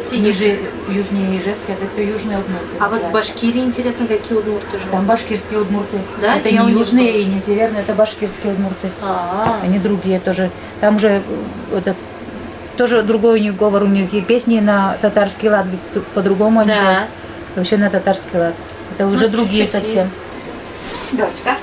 Все ниже, южнее Ижевска, это все южные удмурты. А вот в Башкирии интересно, какие удмурты живут? Там башкирские удмурты. Да? Это Я у не них южные была. и не северные, это башкирские удмурты. А, Они другие тоже. Там уже этот тоже другой у них говор, у них и песни на татарский лад, ведь по-другому они да. поют. Вообще на татарский лад. Это уже Ну, другие чуть-чуть совсем. Дочка.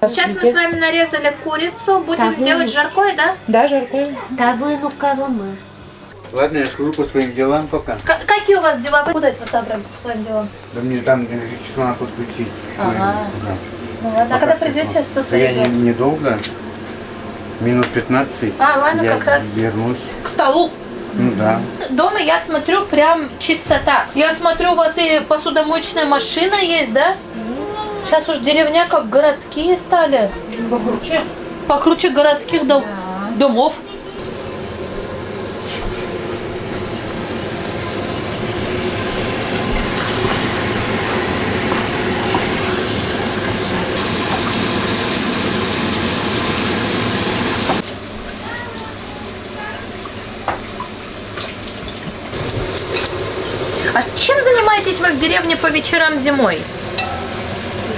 Сейчас мы с вами нарезали курицу, будем Так, делать жаркое, да? Да, жаркое. Да вы, ну кого мы? Ладно, я схожу по своим делам пока. Какие у вас дела? Куда это вы собрались по своим делам? Да мне там электричество надо подключить. Ага. Да. Ну ладно, а когда Пока придете что. со Да своим я делом? недолго. Минут 15. А, ладно, я как раз. вернусь. К столу. Ну да. Дома я смотрю прям чистота. Я смотрю, у вас и посудомоечная машина есть, да? Сейчас уж деревня как городские стали. Покруче. Покруче городских домов. А чем занимаетесь вы в деревне по вечерам зимой?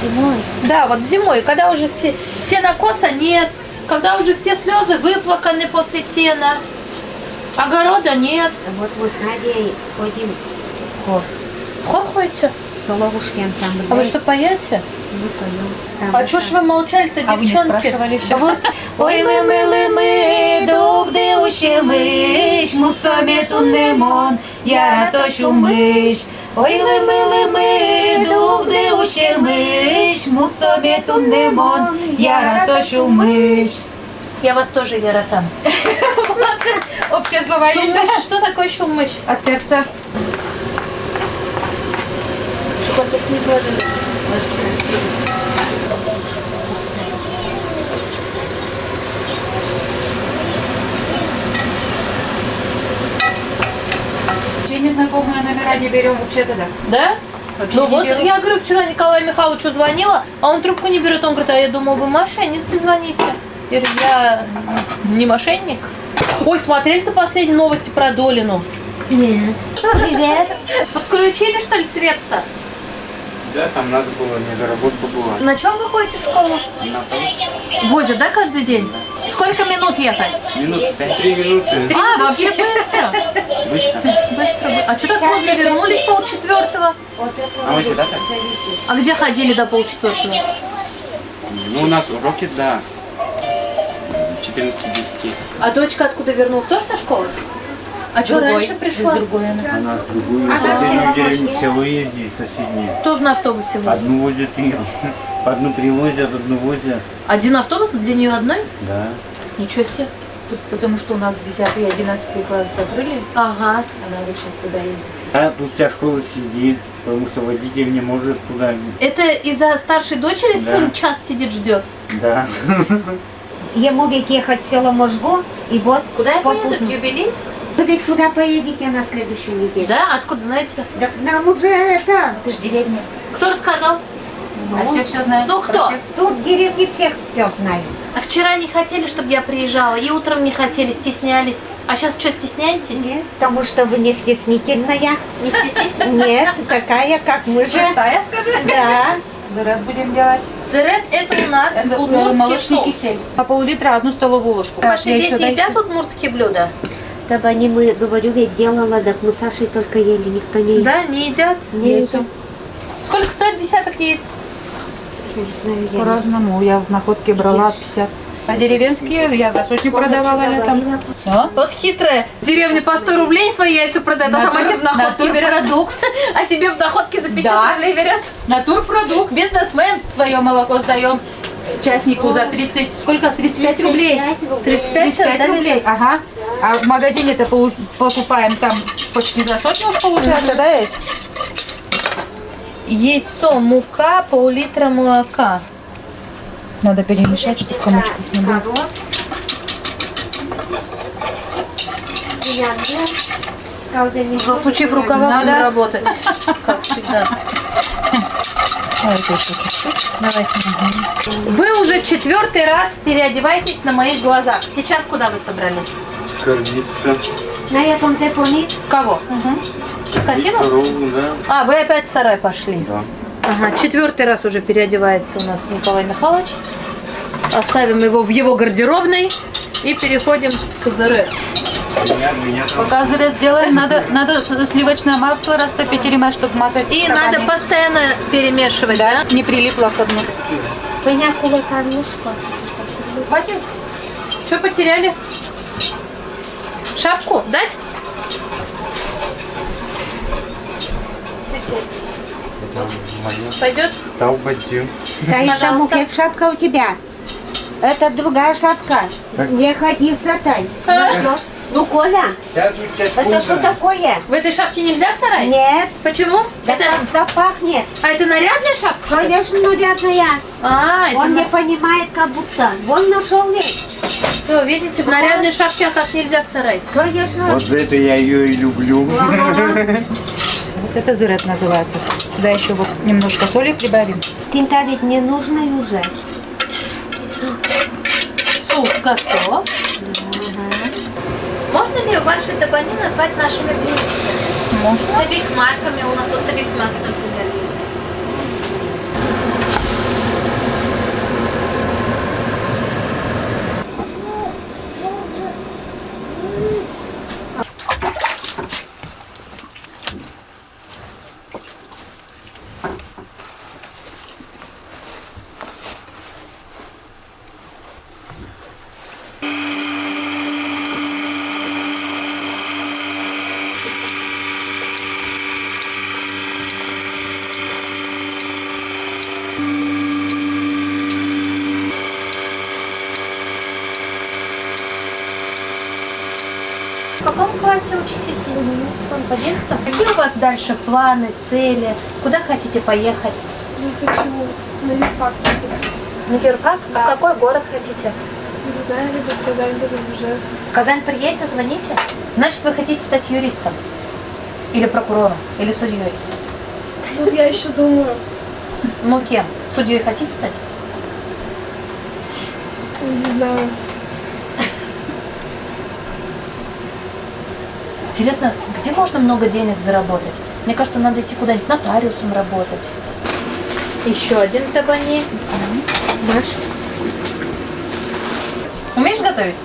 Зимой. Да, вот зимой, когда уже сенокоса нет, когда уже все слезы выплаканы после сена, огорода нет. Вот мы с Надей ходим в хор. В хор ходите? Соловушки ансамбль. А вы что, поете? Мы поем. А чё ж вы молчали-то, А вы не девчонки? спрашивали еще? Вот. Ой, лими, дух де ущемиш, мусомі тунемон, я то шумиш. Ой, лими, дух де ущемиш, мусомі тунемон, я то шумиш. Я вас тоже, Вера, там. Общее слово есть, да? Шумыш, что такое шумыш? От сердца. Вообще незнакомые номера не берем вообще-то, да? Да? Вообще Ну не вот, беру. я говорю, вчера Николаю Михайловичу звонила, а он трубку не берет. Он говорит, а я думал, вы мошенницы звоните. Я говорю, я не мошенник. Ой, смотрели-то последние новости про Долину? Нет. Привет. Подключили, что ли, свет-то? Да, там надо было, не доработка была. На чем вы ходите в школу? На автобус. Возят, да, каждый день? Сколько минут ехать? Минут 5-3 минуты. А, вообще быстро. Быстро. Быстро. А что так поздно вернулись полчетвертого? Вот это А вы сюда так? зависит. А где ходили до полчетвертого? Ну, у нас уроки, да. 14:10. А дочка откуда вернулась? Тоже со школы? А что раньше пришла? Из другой она. Она в другую А как соседнюю все деревню, бабушки? село ездит соседнее. Тоже на автобусе возят. Одну возят ее, одну привозят, одну возят. Один автобус для нее одной? Да. Ничего себе. Тут, потому что у нас 10 и 11 класс закрыли, Ага. она вот сейчас туда ездит. А тут вся школа сидит, потому что водитель не может сюда. Это из-за старшей дочери Да. сын час сидит, ждет? Да. Ему ведь ехать в село Можгу, и вот Куда я поеду? попутно. В Юбилейск? Вы ведь куда поедете на следующую неделю? Да? Откуда знаете? Так нам уже это... Это же деревня. Кто рассказал? А все знают. Ну, про кто? всех. Тут в деревне всех все знают. А вчера не хотели, чтобы я приезжала, и утром не хотели, стеснялись. А сейчас что, стесняетесь? Нет, потому что вы не стеснительная. Не стесняйтесь? Нет, такая, как мы же. Шестая, скажи. Да. Заряд будем делать. Сырет это у нас Это удмуртский молочный соус. кисель. По пол-литра 1 столовую ложку. Ваши Яйцо дети дайте. едят удмуртские блюда? Табани мы, говорю, ведь делала, так мы с Сашей только ели, никто не ест. Да, не едят? Не Яйцо. едят. Сколько стоит десяток яиц? Не знаю, я По-разному. Я в находке брала 50. А деревенские я за сотню продавала летом. Все. Вот хитрая. Деревня по 100 рублей свои яйца продает, а сама себе в находке берет. Натурпродукт. А себе в находке за 50 Да. рублей берет. Натурпродукт. Бизнесмен. Свое молоко сдаем частнику за 30, сколько? 35 рублей. 35 сейчас, да, рублей. Ага. А в магазине-то покупаем там почти за сотню уж получается, да? Яйцо, мука, пол-литра молока. Надо перемешать, чтобы комочков не было. Народ. Ягоды. Скалдами. Засучив рукава, Надо. будем работать. Как всегда. Давайте еще чуть-чуть. Давайте. Вы уже 4-й раз переодеваетесь на моих глазах. Сейчас куда вы собрались? Кормиться. На этом депоне. Кого? Скотину? Корову, да. А, вы опять в сарай пошли. Да. Ага, 4-й раз уже переодевается у нас Николай Михайлович. Оставим его в его гардеробной и переходим к ЗР. Меня Пока заряд делаем, надо сливочное масло растопить или чтобы мазать. И табани. надо постоянно перемешивать, да? Не прилипло к дну. Понякулы камушка. Хватит? Что потеряли? Шапку дать? Пойдет? Таубадзю. Таиса Пожалуйста. Мукет, шапка у тебя. Это другая шапка. Не ходи в сатай. Ну, Коля, это что такое? В этой шапке нельзя в сарай? Нет, Почему? это Это... запахнет. А это нарядная шапка? что ли? Конечно, нарядная. А, это Он не понимает, как будто. Вон нашел ведь. Всё, видите, в нарядной шапке, а как нельзя в сарай? Конечно. Вот за это я ее и люблю. Вот это зырет называется. Сюда еще вот немножко соли прибавим. Тинта ведь не нужна уже. Соус готов. Можно ли ваши табани назвать нашими блюдами? Можно. Табикмаками. У нас вот табикмак, например, есть. В каком классе учитесь? В 11. Какие у вас дальше планы, цели? Куда хотите поехать? Я хочу на юрфак поступить. На юрфак? А в какой город хотите? Не знаю, либо в Казань, либо в Ижевск. В Казань приедете, звоните. Значит, вы хотите стать юристом? Или прокурором? Или судьей? Тут я еще думаю. Ну, кем? Судьей хотите стать? Не знаю. Интересно, где можно много денег заработать? Мне кажется, надо идти куда-нибудь нотариусом работать. Еще один табани. Маш, Умеешь готовить?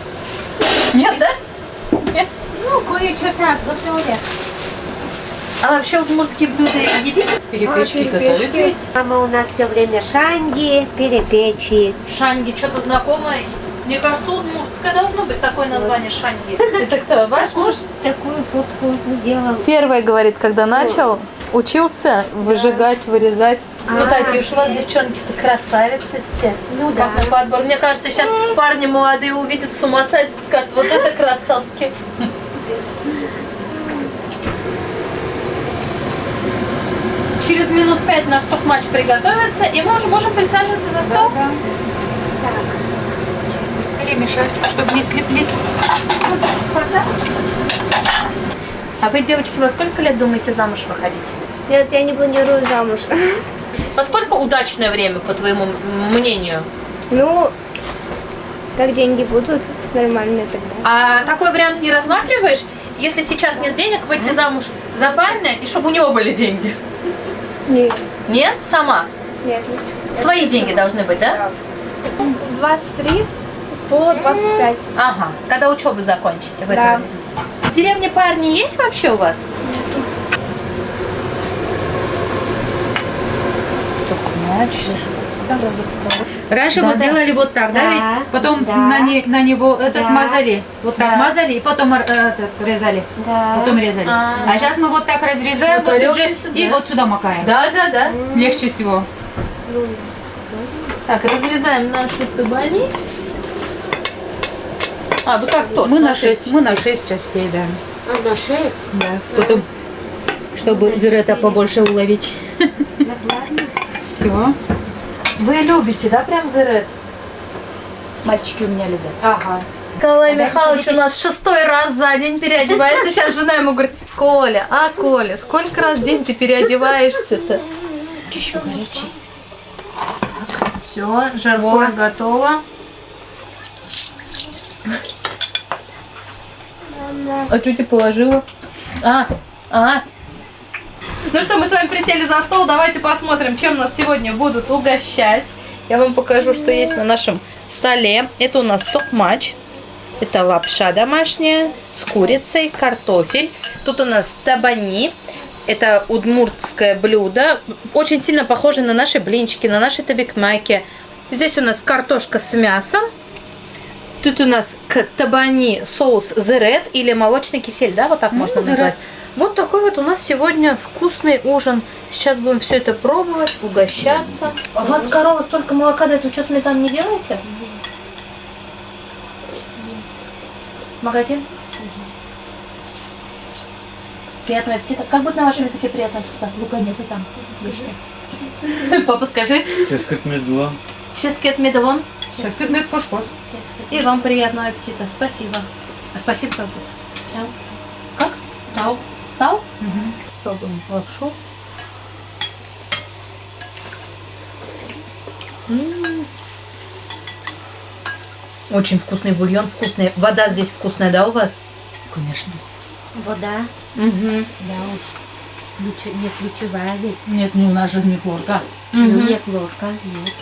Нет, да? ну, кое-что так, готовят. А вообще удмуртские блюда едите? Перепечки перепечки. готовить. Мама у нас все время шанги, перепечи. Шанги, что-то знакомое? Мне кажется, удмуртское должно быть такое название шанги. Это кто, ваш муж? Такую фотку сделал. Первый, говорит, когда начал, учился выжигать, вырезать Ну такие уж у вас девчонки-то красавицы все. Ну Как на подбор. Мне кажется, сейчас парни молодые увидят, с ума сойдут, скажут, вот это красотки. Через минут 5 наш топ-матч приготовится, и мы уже можем присаживаться за стол. Да. Перемешать, чтобы не слиплись. А вы, девочки, во сколько лет думаете замуж выходить? Нет, я не планирую замуж. Во сколько удачное время, по твоему мнению? Ну, как деньги будут нормальные тогда. А такой вариант не рассматриваешь, если сейчас нет денег, выйти замуж за парня, и чтобы у него были деньги? Нет, Нет? Сама? нет, не хочу. Свои деньги должны быть, да? 23 по 25. Ага. Когда учебу закончите в Да. этом? В деревне парни есть вообще у вас? Раньше вот делали вот так, да? Да, ведь? Потом да. на него этот Да. мазали. Вот Да. так мазали, и потом резали. Да. Потом резали. А. А сейчас мы вот так разрезаем, Вот вот так уже, сюда. и вот сюда макаем. Да, да, да. Легче всего. Так, разрезаем наши табани. А, вот так тоже. Мы на 6 частей, да. А, на 6? Да. Потом, чтобы зерета побольше уловить. Все. Вы любите, да, прям зерет? Мальчики у меня любят. Ага. Николай Да, Михайлович у садитесь. нас 6-й раз за день переодевается. Сейчас жена ему говорит: Коля, Коля, сколько раз в день ты переодеваешься-то? Еще горячий. Все, жаркое готово. А что ты положила? Ну что, мы с вами присели за стол. Давайте посмотрим, чем нас сегодня будут угощать. Я вам покажу, что есть на нашем столе. Это у нас топ-матч. Это лапша домашняя с курицей, картофель. Тут у нас табани. Это удмуртское блюдо. Очень сильно похоже на наши блинчики, на наши табикмаки. Здесь у нас картошка с мясом. Тут у нас к табани соус зерет или молочный кисель, да, вот так можно зерет. назвать. Вот такой вот у нас сегодня вкусный ужин. Сейчас будем все это пробовать, угощаться. А у вас корова столько молока дает, вы что, сметану не делаете? Магазин? Приятного аппетита. Как будет на вашем языке приятного аппетита? Лука нет и там. Папа, скажи. Ческат медуа. Ческет медовон. Сейчас пигмент пошел. И вам приятного аппетита. Спасибо. А спасибо как будет? Тау. Как? Тау. Тау? Пробуем лапшу. Очень вкусный бульон, вкусный. Вода здесь вкусная, да, у вас? Конечно. Вода, Угу. да, не ключевая ведь. Нет, ну у нас же не хлорка. Ну, нет ложка, нет.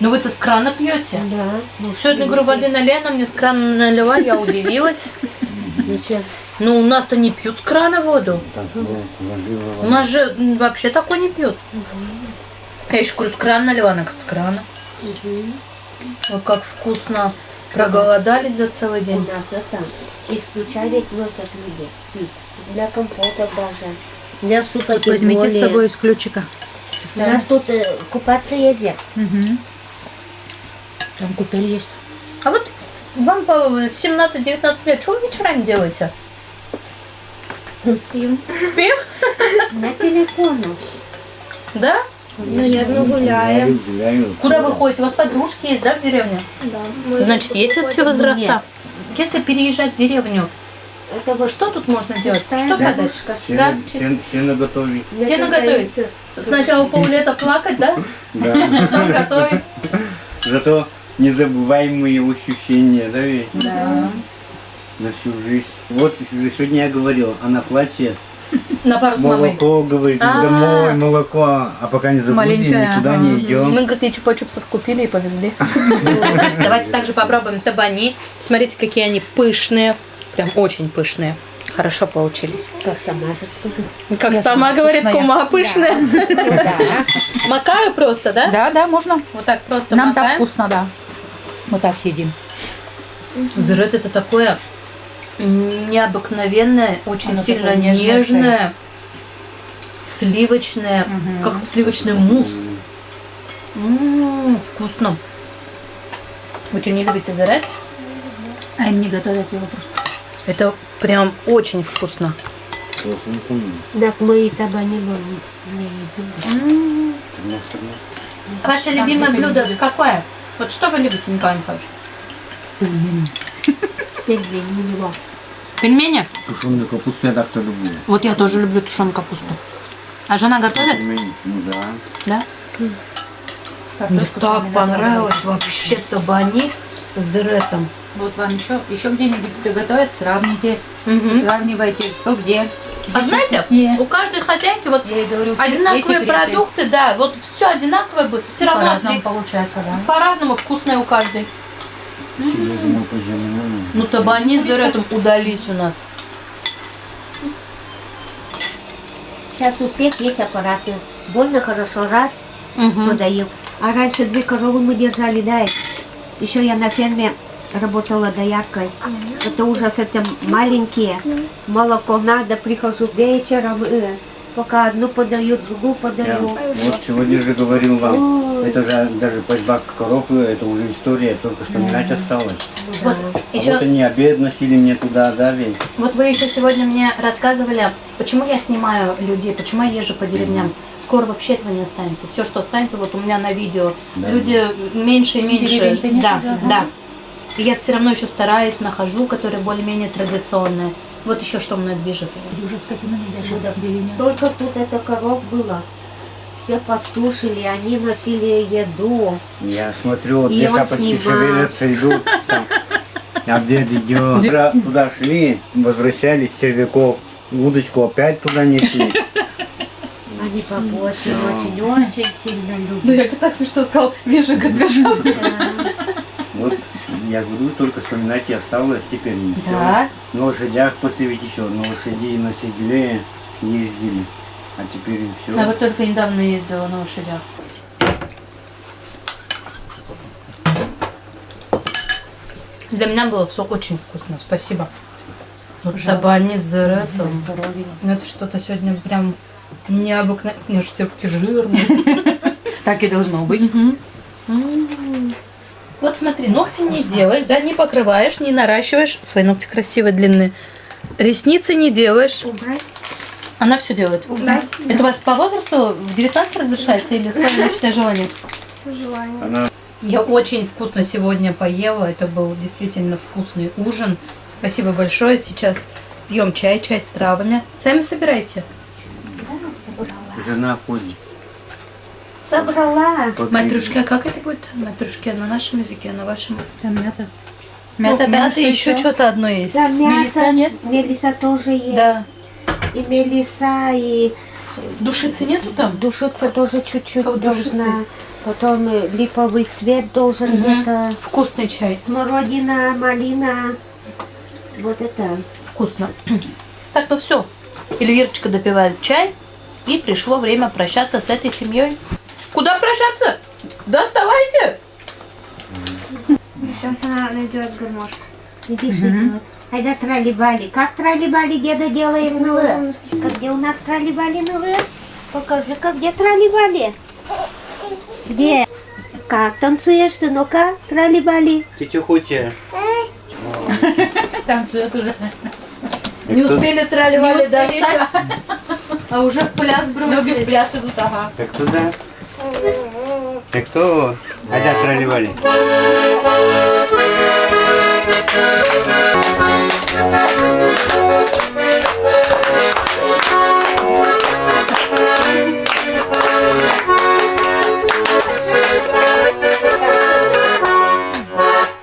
Ну вы-то с крана пьете? Да. Ну, Сегодня, говорю, воды налей, она мне с крана налила, я удивилась. Ничего. Ну, у нас-то не пьют с крана воду. Так, вот, вложила У нас же вообще такой не пьют. Я еще говорю, с крана налила, она говорит, с крана. Ой, как вкусно. Проголодались за целый У день. нас это исключали носят люди. Пить. Для компотов даже. Для супа тем Возьмите с более. собой из ключика. У нас тут купаться ездят. Там купель есть. А вот вам по 17-19 лет, что вы вечерами делаете? Спим. Спим? На телефону. Да? Наверное, гуляем. гуляю. Куда вы ходите? У вас подружки есть, да, в деревне? Да. Мы Значит, есть ходим. все возраста. Нет. Если переезжать в деревню, Это вот что тут можно делать? пустая Что подать? бабушка. Да, Сено готовить. Сено готовить. Сначала поллета плакать, да? Да. Потом готовить. Зато незабываемые ощущения, да ведь? Да. На всю жизнь. Вот сегодня я говорил, она плачет, На пару с мамой. молоко, говорит, А. домой, молоко, а пока не забудем, Маленькая, никуда ага. не идем. Мы, говорит, и чупа-чупсов купили и повезли. Давайте также попробуем табани. Смотрите, какие они пышные. Прям очень пышные. Хорошо получились. Как сама же скажу. Как сама говорит, вкусная. кума пышная. Да. Макаю просто, да? Да, да, можно. Вот так просто Нам так макаем. вкусно, да. Мы так едим. Зерет это такое необыкновенное, очень Оно сильно такое нежное, нежное, сливочное, как сливочный мусс. Вкусно. Вы что, не любите заряд? А им не готовят его просто. Это прям очень вкусно. Так мои таба не могут. Ваше любимое блюдо какое? Вот что вы любите, Николай Михайлович? Пельмени? Тушеную капусту я так-то люблю. Вот я тоже люблю тушеную капусту. А жена готовит? Пельмени, ну да. Да? Мне Картошку так сами понравилось готовят. вообще табани с зеретом. Вот вам еще где-нибудь приготовят, сравните, Мгм. сравнивайте, кто где. А знаете, вкуснее. у каждой хозяйки вот Я и говорю, все одинаковые свои секреты. продукты, да, вот все одинаковое будет. Все равно По-разному получается, да. по-разному вкусное у каждой. Себе зимой поземную. Ну табани с зеретом удались у нас. Сейчас у всех есть аппараты. Больно хорошо, раз, подают. А раньше 2 коровы мы держали, да. Еще я на ферме работала дояркой. Это ужас, это маленькие. Молоко надо, прихожу вечером, пока одну подаю, другую Я подаю. вот сегодня же говорил вам, это же даже пасьба коров, это уже история, только вспоминать осталось. Вот А еще, вот они обед носили мне туда, да, ведь. вот вы еще сегодня мне рассказывали, почему я снимаю людей, почему я езжу по деревням. Скоро вообще этого не останется. Все, что останется, вот у меня на видео. Да. Люди меньше и меньше. Деревень-то нет Да, уже, ага. да. И я все равно еще стараюсь, нахожу, которые более-менее традиционные. Вот еще что мной движет. Уже скотину не держит, да, в деревне. Столько тут это коров было. Все пастушили, они носили еду. Я смотрю, вот И две он шапочки снимал. шевелятся, идут, там, обед идет. Туда шли, возвращались с червяков, удочку опять туда несли. Они очень сильно Ну, любят. я так смешно сказал, вижу, как движу. Вот, я говорю, только вспоминать и осталось, теперь не все. Да. На лошадях после ведь еще, на лошади и на седле ездили, а теперь и все. А вот только недавно ездила на лошадях. Для меня было все очень вкусно, спасибо. Вот табани с зеретом. Здоровье. Ну, это что-то сегодня прям необыкновенно. У меня же все руки жирные. Так и должно быть. Вот смотри, ногти не делаешь, да, не покрываешь, не наращиваешь. Свои ногти красивые, длинные. Ресницы не делаешь. Убрать, Она все делает. убрать. Это у вас по возрасту в 19 разрешается или свое личное желание? Желание. Она Я очень вкусно сегодня поела. Это был действительно вкусный ужин. Спасибо большое. Сейчас пьем чай с травами. Сами собирайте. жена ходит. Собрала. Матрюшки, а как это будет? Матрюшки на нашем языке, а на вашем? Там мята. Мята, Ну, мята, что еще еще? что-то одно есть. Да, Мелиса мясо. нет? Мелиса тоже есть. Да. И мелиса, и Душицы нету там? душица тоже чуть-чуть Как душица? должна. Потом липовый цвет должен где-то. Вкусный чай. Смородина, малина. Вот это. Вкусно. Так, ну все. Эльвирочка допивает чай. И пришло время прощаться с этой семьей. Куда прощаться? Доставайте! Сейчас она найдет гармошку. Видишь, идет. Айда трали-бали. Как трали-бали деда делаем нылы? Где у нас трали-бали нылы? Покажи-ка, где трали-бали? Где? Как танцуешь ты? Ну-ка, трали-бали. Ты что хочешь? Там все уже. Не успели трали-вали Не успели достать, а уже в пляс Ноги в бросились. пляс идут, ага. Так туда. Так кто? Айда тролливали.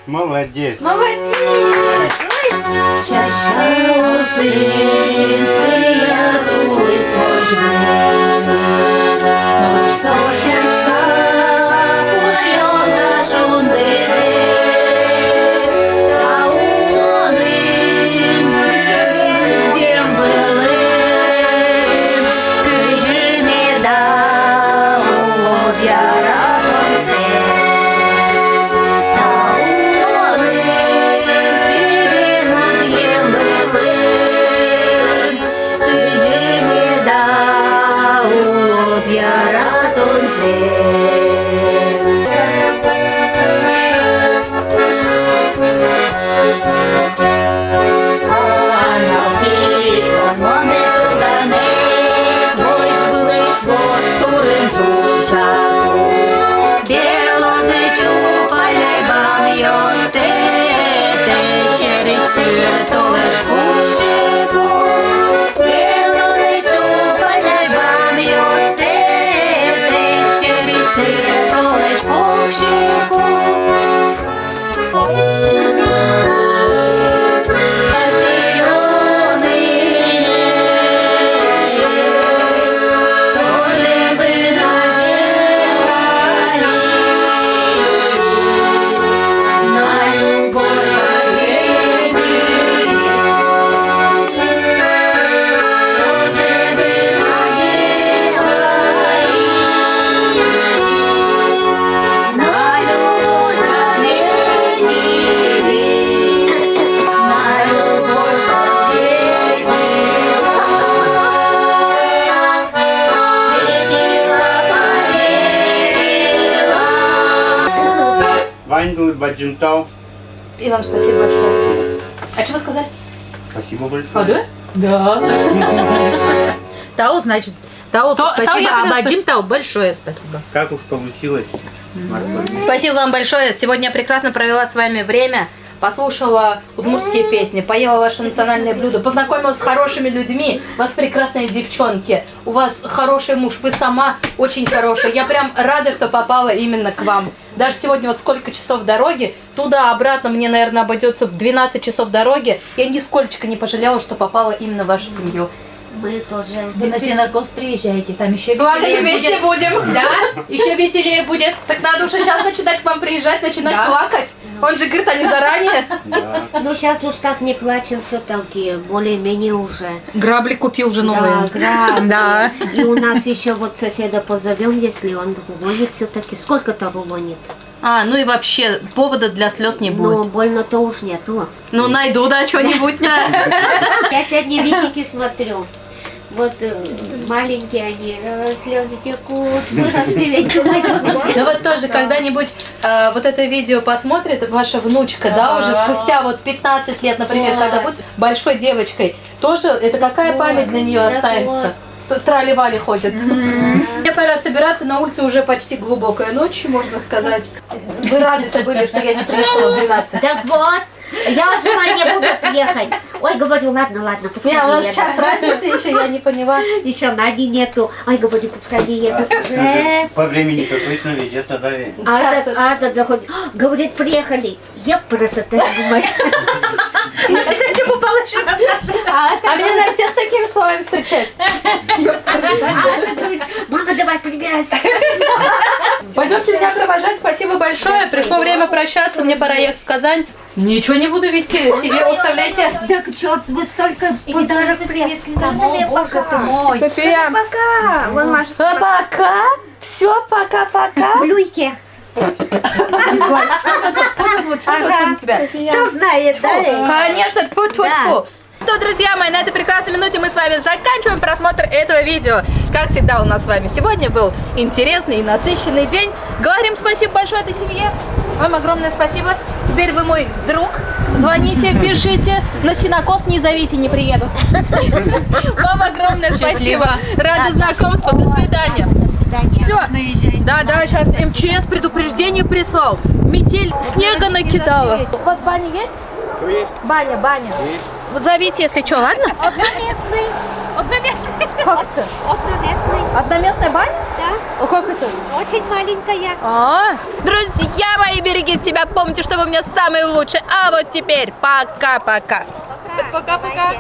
Молодец. Молодец! Баджинтау. И вам спасибо большое. А что вы сказали? Спасибо большое. А, да? Да. Тау, значит, Тау, спасибо, я а Баджим Тау, большое спасибо. Как уж получилось. Спасибо вам большое. Сегодня я прекрасно провела с вами время. Послушала удмуртские песни, поела ваше национальное блюдо, познакомилась с хорошими людьми. У вас прекрасные девчонки, у вас хороший муж, вы сама очень хорошая. Я прям рада, что попала именно к вам. Даже сегодня вот сколько часов дороги, туда-обратно мне, наверное, обойдется в 12 часов дороги. Я нисколько не пожалела, что попала именно в вашу семью. Мы тоже. Вы на Синокос приезжаете, там еще Плакать веселее вместе будет. будем. Да, еще веселее будет. Так надо уже сейчас начинать к вам приезжать, начинать плакать. Он же говорит, они заранее. Да. Ну сейчас уж так не плачем, все-таки более-менее уже. Грабли купил же Да, новые. грабли. Да. И у нас еще вот соседа позовем, если он рулонит все-таки. Сколько-то рулонит? А, ну и вообще, повода для слез не Ну, будет. больно-то уж нету. Ну, найду, да, что-нибудь, да. Я сегодня видики смотрю. Вот маленькие они, слезы текут, выросли ведь. Ну вот тоже когда-нибудь вот это видео посмотрит ваша внучка, да, уже спустя вот 15 лет, например, когда будет большой девочкой, тоже это какая память для нее останется? Тут трали-вали ходят. Мне пора собираться, на улице уже почти глубокая ночь, можно сказать. Вы рады-то были, что я не приехала в 12? Так вот, я уже не буду приехать. Ой, говорю, ладно, пускай Не, у нас едут. сейчас разница еще, я не поняла. Еще Нади нету. Ой, говорю, пускай едут уже. По времени-то точно везет тогда. А этот заходит, говорит, приехали. Я красота, думаю. Что попало еще расскажи. А меня, наверное, все с такими словами встречают. А этот говорит, мама, давай прибирайся. Пойдемте меня провожать, спасибо большое. Пришло время прощаться, мне пора ехать в Казань. Ничего не буду вести, себе оставляйте. Так что вы столько подарок принесли домой, боже ты мой. София, Пока! Вон Маша. пока. Все, пока-пока. Плюйте. тебя. Кто знает, да? Конечно, тьфу-тьфу-тьфу. То, друзья мои, на этой прекрасной минуте мы с вами заканчиваем просмотр этого видео. Как всегда у нас с вами сегодня был интересный и насыщенный день. Говорим спасибо большое этой семье. Вам огромное спасибо. Теперь вы мой друг. Звоните, пишите. На Синокос не зовите, не приеду. Вам огромное спасибо. Рада знакомству. До свидания. Все. Да, сейчас МЧС предупреждение прислал. Метель снега накидала. У вас баня есть? Баня. Вот зовите, если что, ладно? Одноместный. Как это? Одноместный. Одноместная баня? Да. О, как это? Очень маленькая. Друзья мои, берегите себя, помните, что вы у меня самые лучшие. А вот теперь пока-пока. Пока-пока.